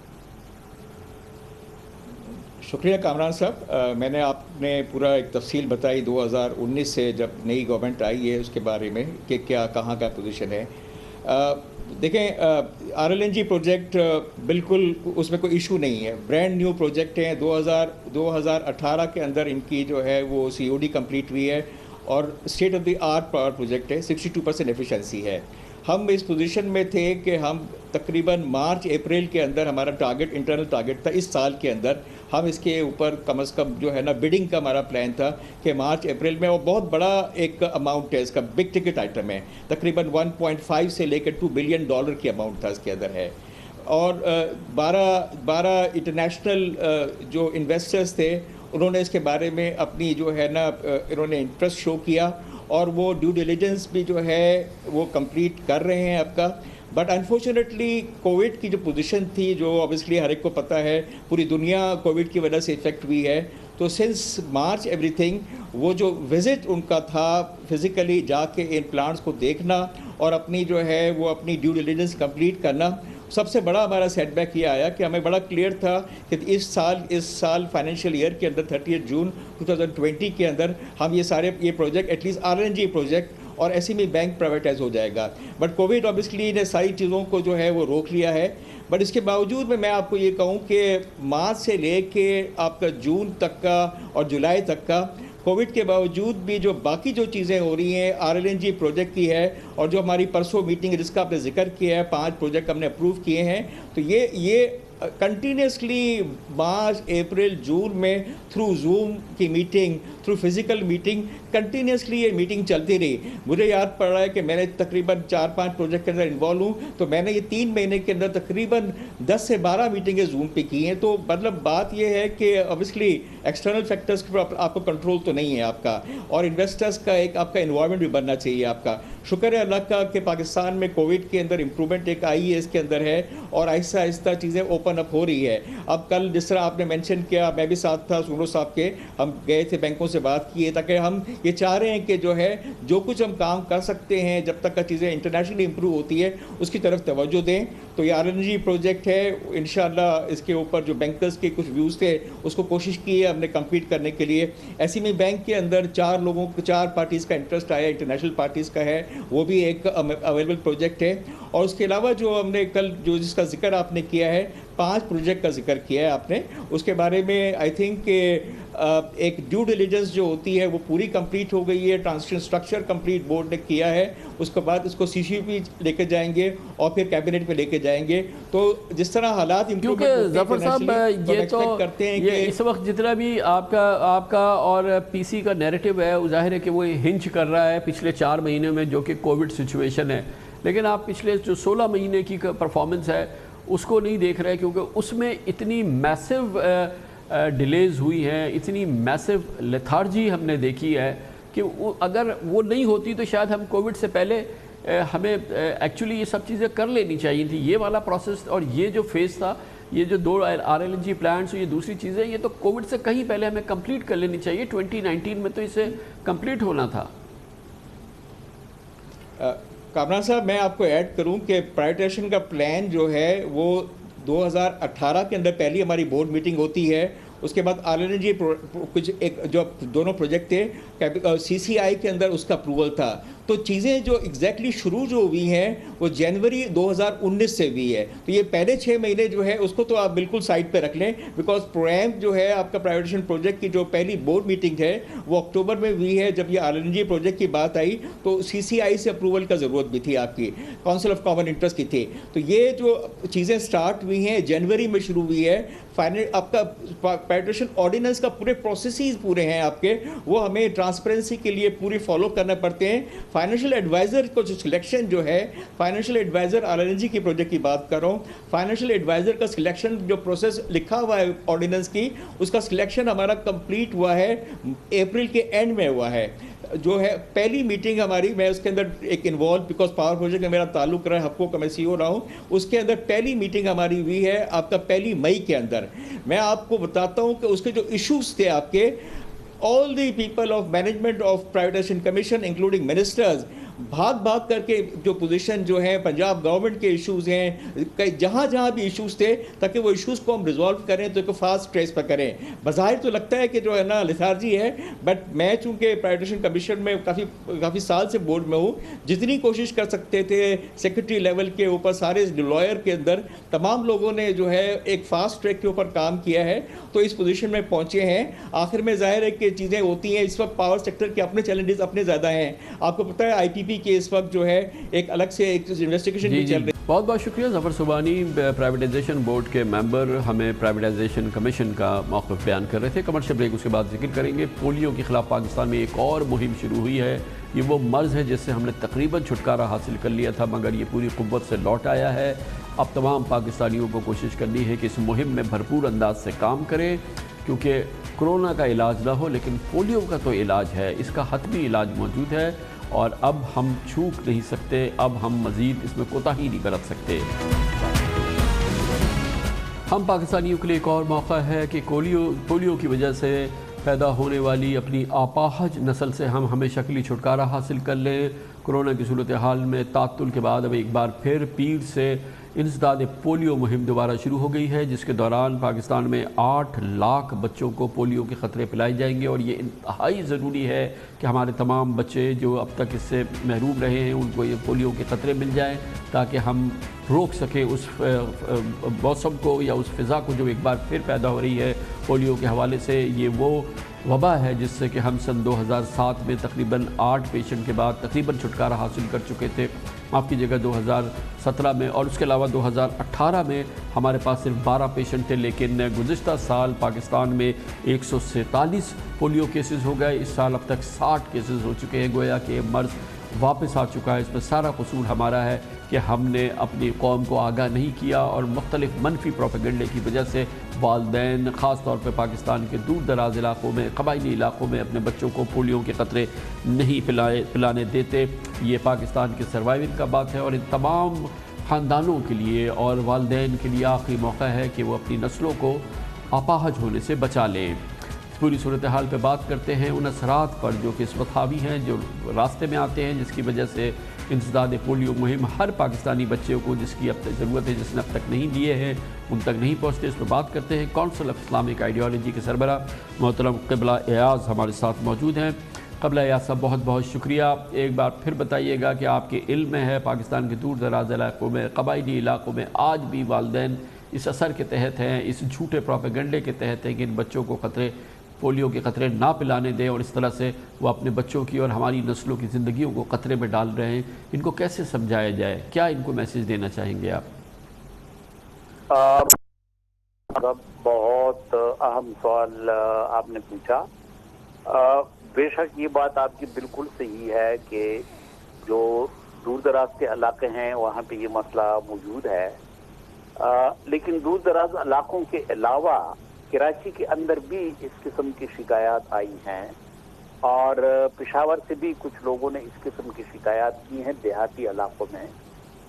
Speaker 24: شکریہ کامران صاحب۔ میں نے آپ نے پورا ایک تفصیل بتائی 2019 سے جب نئی گورنمنٹ آئی ہے اس کے بارے میں کہ کیا کہاں کا پوزیشن ہے۔ دیکھیں RLNG پروجیکٹ بالکل اس میں کوئی ایشو نہیں ہے، برانڈ نیو پروجیکٹ ہیں۔ 2018 کے اندر ان کی جو ہے وہ COD کمپلیٹ ہوئی ہے، اور state of the art power project ہے، 62% ایفیشنسی ہے۔ ہم اس پوزیشن میں تھے کہ ہم تقریباً مارچ اپریل کے اندر ہمارا ٹارگٹ انٹرنل ٹارگٹ تھا، اس سال کے اندر ہم اس کے اوپر کم از کم جو ہے نا بڈنگ کا ہمارا پلان تھا کہ مارچ اپریل میں، اور بہت بڑا ایک اماؤنٹ ہے اس کا، بگ ٹکٹ آئٹم ہے، تقریباً 1.5 سے لے کے $2 بلین کی اماؤنٹ تھا اس کے اندر ہے۔ اور 12 انٹرنیشنل جو انویسٹرز تھے انہوں نے اس کے بارے میں اپنی جو ہے نا انہوں نے انٹرسٹ شو کیا، اور وہ ڈیو ڈیلیجنس بھی جو ہے وہ کمپلیٹ کر رہے ہیں اب کا۔ بٹ انفارچونیٹلی کووڈ کی جو پوزیشن تھی، جو اوبیسلی ہر ایک کو پتہ ہے پوری دنیا کووڈ کی وجہ سے افیکٹ ہوئی ہے، تو سنس مارچ ایوری تھنگ وہ جو وزٹ ان کا تھا فزیکلی جا کے ان پلانٹس کو دیکھنا اور اپنی جو ہے وہ اپنی ڈیو ڈیلیجنس کمپلیٹ کرنا، سب سے بڑا ہمارا سیٹ بیک یہ آیا کہ ہمیں بڑا کلیئر تھا کہ اس سال فائنینشیل ایئر کے اندر 30 جون 2020 کے اندر ہم یہ project at least RLNG project اور SME بینک پرائیویٹائز ہو جائے گا۔ بٹ کووڈ اوبیسلی نے ساری چیزوں کو جو ہے وہ روک لیا ہے۔ بٹ اس کے باوجود میں آپ کو یہ کہوں کہ مارچ سے لے کے آپ کا جون تک کا اور جولائی تک کا کووڈ کے باوجود بھی جو باقی جو چیزیں ہو رہی ہیں RLNG پروجیکٹ کی ہے، اور جو ہماری پرسوں میٹنگ جس کا آپ نے ذکر کیا ہے 5 پروجیکٹ ہم نے اپروو کیے ہیں، تو یہ کنٹینیوسلی مارچ اپریل جون میں تھرو زوم کی meeting, through physical meeting, continuously یہ میٹنگ چلتی رہی۔ مجھے یاد پڑ رہا ہے کہ میں نے تقریباً 4-5 پروجیکٹ کے اندر انوالو ہوں، تو میں نے یہ 3 مہینے کے اندر تقریباً 10 سے 12 میٹنگیں زوم پہ کی ہیں۔ تو مطلب بات یہ ہے کہ اوبیسلی एक्सटर्नल फैक्टर्स के ऊपर आपको कंट्रोल तो नहीं है आपका, और इन्वेस्टर्स का एक आपका इन्वायरमेंट भी बनना चाहिए आपका। शुक्र है अल्लाह का कि पाकिस्तान में कोविड के अंदर इम्प्रूवमेंट एक आई है, इसके अंदर है, और आहिस्ता आहिस्ता चीज़ें ओपन अप हो रही है। अब कल जिस तरह आपने मेंशन किया, मैं भी साथ था सुनो साहब के, हम गए थे बैंकों से बात किए, ताकि हम ये चाह रहे हैं कि जो है जो कुछ हम काम कर सकते हैं जब तक का चीज़ें इंटरनेशनली इम्प्रूव होती है उसकी तरफ तवज्जो दें। तो ये RLNG प्रोजेक्ट है, इंशाल्लाह इसके ऊपर जो बैंकर्स के कुछ व्यूज़ थे उसको कोशिश की है हमने कंप्लीट करने के लिए। ऐसे में बैंक के अंदर 4 पार्टीज़ का इंटरेस्ट आया, इंटरनेशनल पार्टीज़ का है, वो भी एक अवेलेबल प्रोजेक्ट है। और उसके अलावा जो हमने कल जो जिसका जिक्र आपने किया है, 5 प्रोजेक्ट का जिक्र किया है आपने, उसके बारे में आई थिंक एक ड्यू डिलीजेंस जो होती है वो पूरी कंप्लीट हो गई है, ट्रांजेक्शन स्ट्रक्चर कंप्लीट बोर्ड ने किया है, उसके बाद इसको CCP लेके जाएंगे और फिर कैबिनेट में लेके जाएंगे। तो जिस तरह हालात
Speaker 5: क्योंकि जफर साहब ये तो करते हैं ये इस वक्त जितना भी आपका और PC का नैरेटिव है, ज़ाहिर है कि वो हिंज कर रहा है पिछले 4 महीने में जो कि कोविड सिचुएशन है, लेकिन आप पिछले जो 16 महीने की परफॉर्मेंस है उसको नहीं देख रहे, क्योंकि उसमें इतनी मैसिव डिलेज हुई हैं, इतनी मैसिव लेथार्जी हमने देखी है कि अगर वो नहीं होती तो शायद हम कोविड से पहले हमें एक्चुअली ये सब चीज़ें कर लेनी चाहिए थी। ये वाला प्रोसेस और ये जो फेज़ था, ये जो 2 RLNG प्लांट्स, ये दूसरी चीज़ें, ये तो कोविड से कहीं पहले हमें कंप्लीट कर लेनी चाहिए। 2019 में तो इसे कंप्लीट होना था।
Speaker 24: कामरान साहब, मैं आपको ऐड करूं कि प्राइवेटाइजेशन का प्लान जो है वो 2018 के अंदर पहली हमारी बोर्ड मीटिंग होती है, उसके बाद RLNG कुछ एक जो दोनों प्रोजेक्ट थे CCI के अंदर उसका अप्रूवल था। तो चीज़ें जो एग्जैक्टली शुरू जो हुई हैं वो जनवरी 2019 से हुई है। तो ये पहले 6 महीने जो है उसको तो आप बिल्कुल साइड पे रख लें, बिकॉज प्रोएम जो है आपका प्राइवेटाइजेशन प्रोजेक्ट की जो पहली बोर्ड मीटिंग है वो अक्टूबर में हुई है। जब ये RLNG प्रोजेक्ट की बात आई तो CCI से अप्रूवल का ज़रूरत भी थी, आपकी काउंसिल ऑफ कॉमन इंटरेस्ट की थी। तो ये जो चीज़ें स्टार्ट हुई हैं जनवरी में शुरू हुई है। फाइनल आपका प्राइवेटाइजेशन ऑर्डिनेंस का पूरे प्रोसेसेस पूरे हैं आपके, वो हमें ट्रांसपेरेंसी के लिए पूरी फॉलो करने पड़ते हैं। फाइनेंशियल एडवाइज़र को जो सिलेक्शन जो है, फाइनेंशियल एडवाइज़र RLNG की प्रोजेक्ट की बात कर रहा हूँ, फाइनेंशियल एडवाइज़र का सिलेक्शन जो प्रोसेस लिखा हुआ है ऑर्डिनेंस की, उसका सिलेक्शन हमारा कंप्लीट हुआ है, अप्रैल के एंड में हुआ है। जो है पहली मीटिंग हमारी, मैं उसके अंदर एक इन्वॉल्व, बिकॉज पावर प्रोजेक्ट में मेरा ताल्लुक रहा है, हफ्को का मैं CEO रहा हूँ, उसके अंदर पहली मीटिंग हमारी हुई है आपका 1 मई के अंदर। मैं आपको बताता हूँ कि उसके जो इश्यूज थे आपके, all the people of management of privatisation commission including ministers भाग करके जो पोजीशन जो है पंजाब गवर्नमेंट के इश्यूज हैं, कई जहाँ भी इश्यूज थे, ताकि वो इश्यूज़ को हम रिजॉल्व करें तो एक फास्ट ट्रेस पर करें। बज़ाहिर तो लगता है कि जो है ना लेथार्जी है, बट मैं चूँकि प्राइवेटाइजेशन कमीशन में काफ़ी साल से बोर्ड में हूँ, जितनी कोशिश कर सकते थे सेक्रेटरी लेवल के ऊपर सारे लॉयर के अंदर तमाम लोगों ने जो है एक फास्ट ट्रैक के ऊपर काम किया है, तो इस पोजीशन में पहुँचे हैं। आखिर में जाहिर है कि चीज़ें होती हैं, इस वक्त पावर सेक्टर के अपने चैलेंजेस अपने ज़्यादा हैं। आपको पता है IPP के इस वक्त जो है एक अलग से एक इन्वेस्टिगेशन भी चल रही है।
Speaker 5: बहुत बहुत शुक्रिया ज़फ़र सुबानी, प्राइवेटाइजेशन बोर्ड के मेंबर, हमें प्राइवेटाइजेशन कमीशन का मौक़िफ़ बयान कर रहे थे। कमर्शियल ब्रेक, उसके बाद जिक्र करेंगे पोलियो के ख़िलाफ़ पाकिस्तान में एक और मुहिम शुरू हुई है। ये वो मर्ज़ है जिससे हमने तकरीबन छुटकारा हासिल कर लिया था, मगर ये पूरी क़ुव्वत से लौट आया है। अब तमाम पाकिस्तानियों को कोशिश करनी है कि इस मुहिम में भरपूर अंदाज से काम करें, क्योंकि कोरोना का इलाज ना हो लेकिन पोलियो का तो इलाज है, इसका हतमी इलाज मौजूद है और अब हम चूक नहीं सकते, अब हम मज़ीद इसमें कोताही नहीं बरत सकते। हम पाकिस्तानियों के लिए एक और मौका है कि पोलियो की वजह से पैदा होने वाली अपनी आपाहज नस्ल से हम हमेशा के लिए छुटकारा हासिल कर लें। कोरोना की सूरत हाल में तातुल के बाद अब एक बार फिर पीर से इंसदाद पोलियो मुहिम दोबारा शुरू हो गई है, जिसके दौरान पाकिस्तान में 8 लाख बच्चों को पोलियो के ख़तरे पिलाए जाएंगे। और ये इंतहाई ज़रूरी है कि हमारे तमाम बच्चे जो अब तक इससे महरूम रहे हैं उनको ये पोलियो के ख़तरे मिल जाएं, ताकि हम रोक सकें उस मौसम को या उस फ़िज़ा को जो एक बार फिर पैदा हो रही है पोलियो के हवाले से। ये वो वबा है जिससे कि हम सन 2007 में तकरीबन 8 पेशेंट के बाद तकरीबन छुटकारा हासिल कर चुके थे। माफ़ कीजिएगा 2017 में, और उसके अलावा 2018 में हमारे पास सिर्फ 12 पेशेंट थे, लेकिन गुज़िश्ता साल पाकिस्तान में 147 पोलियो केसेस हो गए। इस साल अब तक 60 केसेस हो चुके हैं। गोया कि मर्ज़ वापस आ चुका है। इसमें सारा कसूर हमारा है कि हमने अपनी कौम को आगाह नहीं किया, और मुख्तलिफ मनफी प्रोपेगेंडे की वजह से वालदैन ख़ास तौर पर पाकिस्तान के दूर दराज इलाकों में, कबायली इलाकों में अपने बच्चों को पोलियो के क़तरे नहीं पिलाने देते। ये पाकिस्तान के सर्वाइवल का बात है, और इन तमाम ख़ानदानों के लिए और वालदैन के लिए आखिरी मौका है कि वो अपनी नस्लों को अपाहज होने से बचा लें। पूरी सूरत हाल पे बात करते हैं, उन असरात पर जो कि इस वक्त हावी हैं, जो रास्ते में आते हैं, जिसकी वजह से इंसदाद पोलियो मुहिम हर पाकिस्तानी बच्चे को जिसकी अब तक ज़रूरत है, जिसने अब तक नहीं लिए हैं, उन तक नहीं पहुँचते। इस पर बात करते हैं। काउंसिल ऑफ इस्लामिक आइडियोलॉजी के सरबरा मोहतरम क़िबला एयाज़ हमारे साथ मौजूद हैं। क़िबला एयाज़ साहब, बहुत बहुत शुक्रिया। एक बार फिर बताइएगा कि आपके इल्म में है पाकिस्तान के दूर दराज इलाकों में, कबायली इलाकों में आज भी वालिदैन इस असर के तहत हैं, इस झूठे प्रोपेगेंडे के तहत हैं कि इन बच्चों को पोलियो के ख़तरे ना पिलाने दें, और इस तरह से वो अपने बच्चों की और हमारी नस्लों की ज़िंदगियों को ख़तरे में डाल रहे हैं। इनको कैसे समझाया जाए? क्या इनको मैसेज देना चाहेंगे आप?
Speaker 2: बहुत अहम सवाल आपने पूछा। बेशक ये बात आपकी बिल्कुल सही है कि जो दूर दराज के इलाके हैं वहाँ पे ये मसला मौजूद है, लेकिन दूर दराज इलाकों के अलावा कराची के अंदर भी इस किस्म की शिकायत आई हैं, और पेशावर से भी कुछ लोगों ने इस किस्म की शिकायत की हैं देहाती इलाकों में।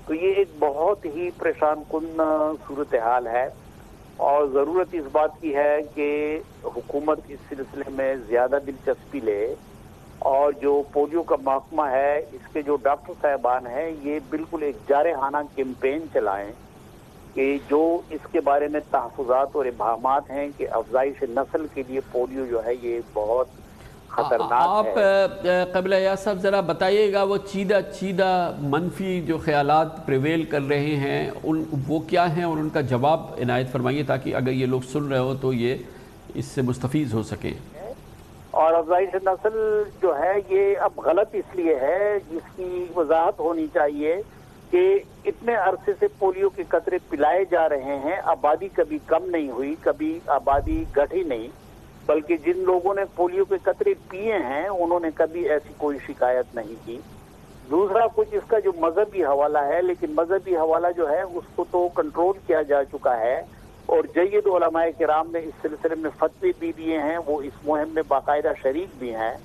Speaker 2: तो ये एक बहुत ही परेशान कुन सूरत हाल है, और ज़रूरत इस बात की है कि हुकूमत इस सिलसिले में ज़्यादा दिलचस्पी ले, और जो पोलियो का महकमा है, इसके जो डॉक्टर साहबान हैं, ये बिल्कुल एक जारहाना कैंपेन चलाएं कि जो इसके बारे में तहफ़्फ़ुज़ात और इबाहमात हैं कि अफ़ज़ाइश नस्ल के लिए पोलियो जो है ये बहुत ख़तरनाक है।
Speaker 5: आप क़िबला एयाज़ साहब ज़रा बताइएगा, वो चीदा मनफी जो ख़यालात प्रिवेल कर रहे हैं वो क्या हैं, और उनका जवाब इनायत फरमाइए, ताकि अगर ये लोग सुन रहे हो तो ये इससे मुस्तफ़ीज़ हो सकें।
Speaker 2: और अफ़ज़ाइश नस्ल जो है ये अब गलत इसलिए है, जिसकी वजाहत होनी चाहिए कि इतने अरसे से पोलियो के कतरे पिलाए जा रहे हैं, आबादी कभी कम नहीं हुई, कभी आबादी घटी नहीं, बल्कि जिन लोगों ने पोलियो के कतरे पिए हैं उन्होंने कभी ऐसी कोई शिकायत नहीं की। दूसरा, कुछ इसका जो मजहबी हवाला है, लेकिन मजहबी हवाला जो है उसको तो कंट्रोल किया जा चुका है, और जय्यद उलमाए किराम ने इस सिलसिले में फतवे भी दिए हैं, वो इस मुहिम में बाकायदा शरीक भी हैं।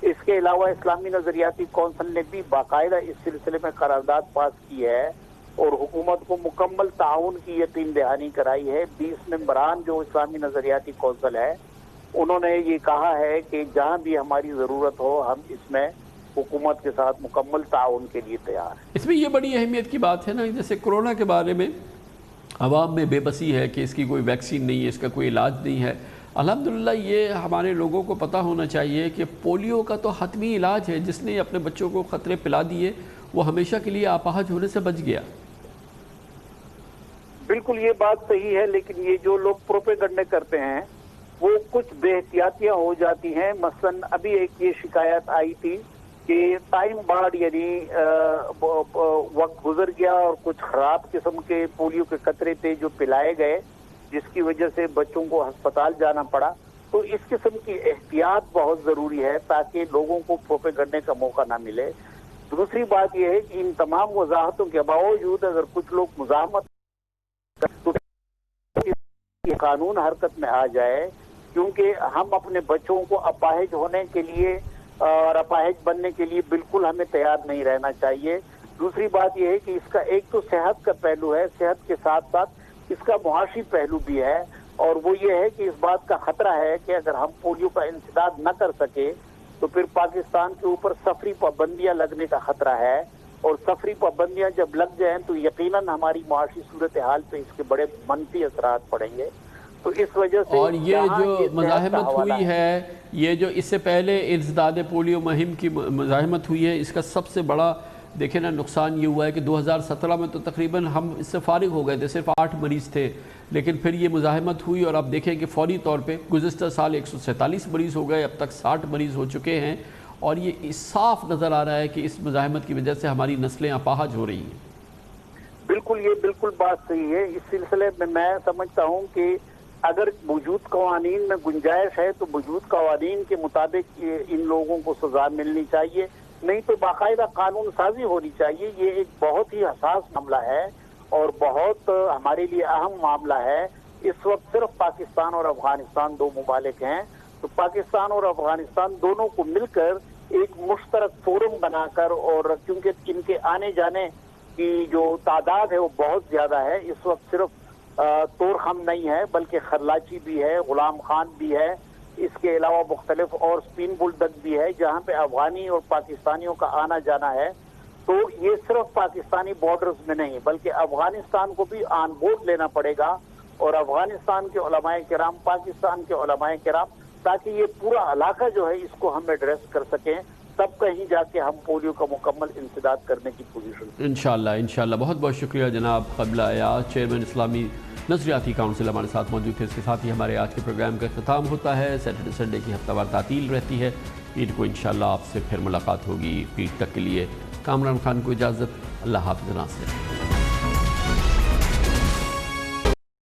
Speaker 2: इसके अलावा इस्लामी नजरियाती कौंसिल ने भी बाकायदा इस सिलसिले में करारदाद पास की है, और हुकूमत को मुकम्मल ताउन की यकीन दहानी कराई है। 20 मेंबरान जो इस्लामी नजरियाती कौंसिल है, उन्होंने ये कहा है कि जहाँ भी हमारी ज़रूरत हो हम इसमें हुकूमत के साथ मुकम्मल ताउन के लिए तैयार हैं।
Speaker 5: इसमें ये बड़ी अहमियत की बात है ना, जैसे कोरोना के बारे में अवाम में बेबसी है कि इसकी कोई वैक्सीन नहीं है, इसका कोई इलाज नहीं है। अल्हम्दुलिल्लाह ये हमारे लोगों को पता होना चाहिए कि पोलियो का तो हतमी इलाज है। जिसने अपने बच्चों को ख़तरे पिला दिए वो हमेशा के लिए अपाहज होने से बच गया।
Speaker 2: बिल्कुल ये बात सही है, लेकिन ये जो लोग प्रोपेगेंडे करते हैं वो कुछ बेहतियातियाँ हो जाती हैं। मसलन अभी एक ये शिकायत आई थी कि टाइम बाद यानी वक्त गुजर गया और कुछ ख़राब किस्म के पोलियो के कतरे थे जो पिलाए गए, जिसकी वजह से बच्चों को अस्पताल जाना पड़ा। तो इस किस्म की एहतियात बहुत ज़रूरी है ताकि लोगों को प्रोपेगेंडे का मौका ना मिले। दूसरी बात यह है कि इन तमाम वजाहतों के बावजूद अगर कुछ लोग मुज़ाहमत कानून हरकत में आ जाए, क्योंकि हम अपने बच्चों को अपाहिज होने के लिए और अपाहिज बनने के लिए बिल्कुल हमें तैयार नहीं रहना चाहिए। दूसरी बात यह है कि इसका एक तो सेहत का पहलू है, सेहत के साथ साथ इसका मुआशी पहलू भी है, और वो ये है कि इस बात का खतरा है कि अगर हम पोलियो का इंसदाद न कर सके तो फिर पाकिस्तान के ऊपर सफरी पाबंदियां लगने का खतरा है, और सफरी पाबंदियां जब लग जाएं तो यकीनन हमारी मुआशी सूरत हाल पे इसके बड़े मनफी असरात पड़ेंगे। तो इस वजह से
Speaker 5: और ये जो मज़ाहमत हुई है, ये जो इससे पहले इंसदाद पोलियो मुहिम की मज़ाहमत हुई है, इसका सबसे बड़ा देखें ना नुकसान ये हुआ है कि 2017 में तो तकरीबन हम इससे फारिग हो गए थे, सिर्फ 8 मरीज़ थे, लेकिन फिर ये मुज़ाहमत हुई और अब देखें कि फ़ौरी तौर पे गुज़िश्ता साल 147 मरीज़ हो गए, अब तक 60 मरीज़ हो चुके हैं, اور یہ صاف نظر آ رہا ہے کہ اس مزاحمت کی وجہ سے ہماری نسلیں اپاہج ہو رہی ہیں۔
Speaker 2: بالکل، یہ بالکل بات صحیح ہے۔ اس سلسلے میں سمجھتا ہوں کہ اگر موجود قوانین میں گنجائش ہے تو موجود قوانین کے مطابق ان لوگوں کو سزا ملنی چاہیے، نہیں تو باقاعدہ قانون سازی ہونی چاہیے۔ یہ ایک بہت ہی حساس معاملہ ہے اور بہت ہمارے لیے اہم معاملہ ہے۔ اس وقت صرف پاکستان اور افغانستان دو ممالک ہیں، تو پاکستان اور افغانستان دونوں کو مل کر ایک مشترک فورم بنا کر، اور کیونکہ ان کے آنے جانے کی جو تعداد ہے وہ بہت زیادہ ہے، اس وقت صرف طور خم نہیں ہے بلکہ خرلاچی بھی ہے، غلام خان بھی ہے، اس کے علاوہ مختلف اور سپین بلڈگ بھی ہے جہاں پہ افغانی اور پاکستانیوں کا آنا جانا ہے۔ تو یہ صرف پاکستانی بارڈرز میں نہیں بلکہ افغانستان کو بھی آن بورڈ لینا پڑے گا، اور افغانستان کے علماء کرام، پاکستان کے علماء کرام، تاکہ یہ پورا علاقہ جو ہے اس کو ہم ایڈریس کر سکیں، تب کہیں جا کے ہم پولیو کا مکمل انسداد کرنے کی پوزیشن۔
Speaker 5: انشاءاللہ بہت بہت شکریہ جناب قبلہ ایاز، چیئرمین اسلامی نظریاتی کونسل ہمارے ساتھ موجود تھے۔ اس کے ساتھ ہی ہمارے آج کے پروگرام کا اختتام ہوتا ہے۔ سیٹرڈے سنڈے کی ہفتہ وار تعطیل رہتی ہے، عید کو انشاءاللہ آپ سے پھر ملاقات ہوگی۔ عید تک کے لیے کامران خان کو اجازت، اللہ حافظ ناصر۔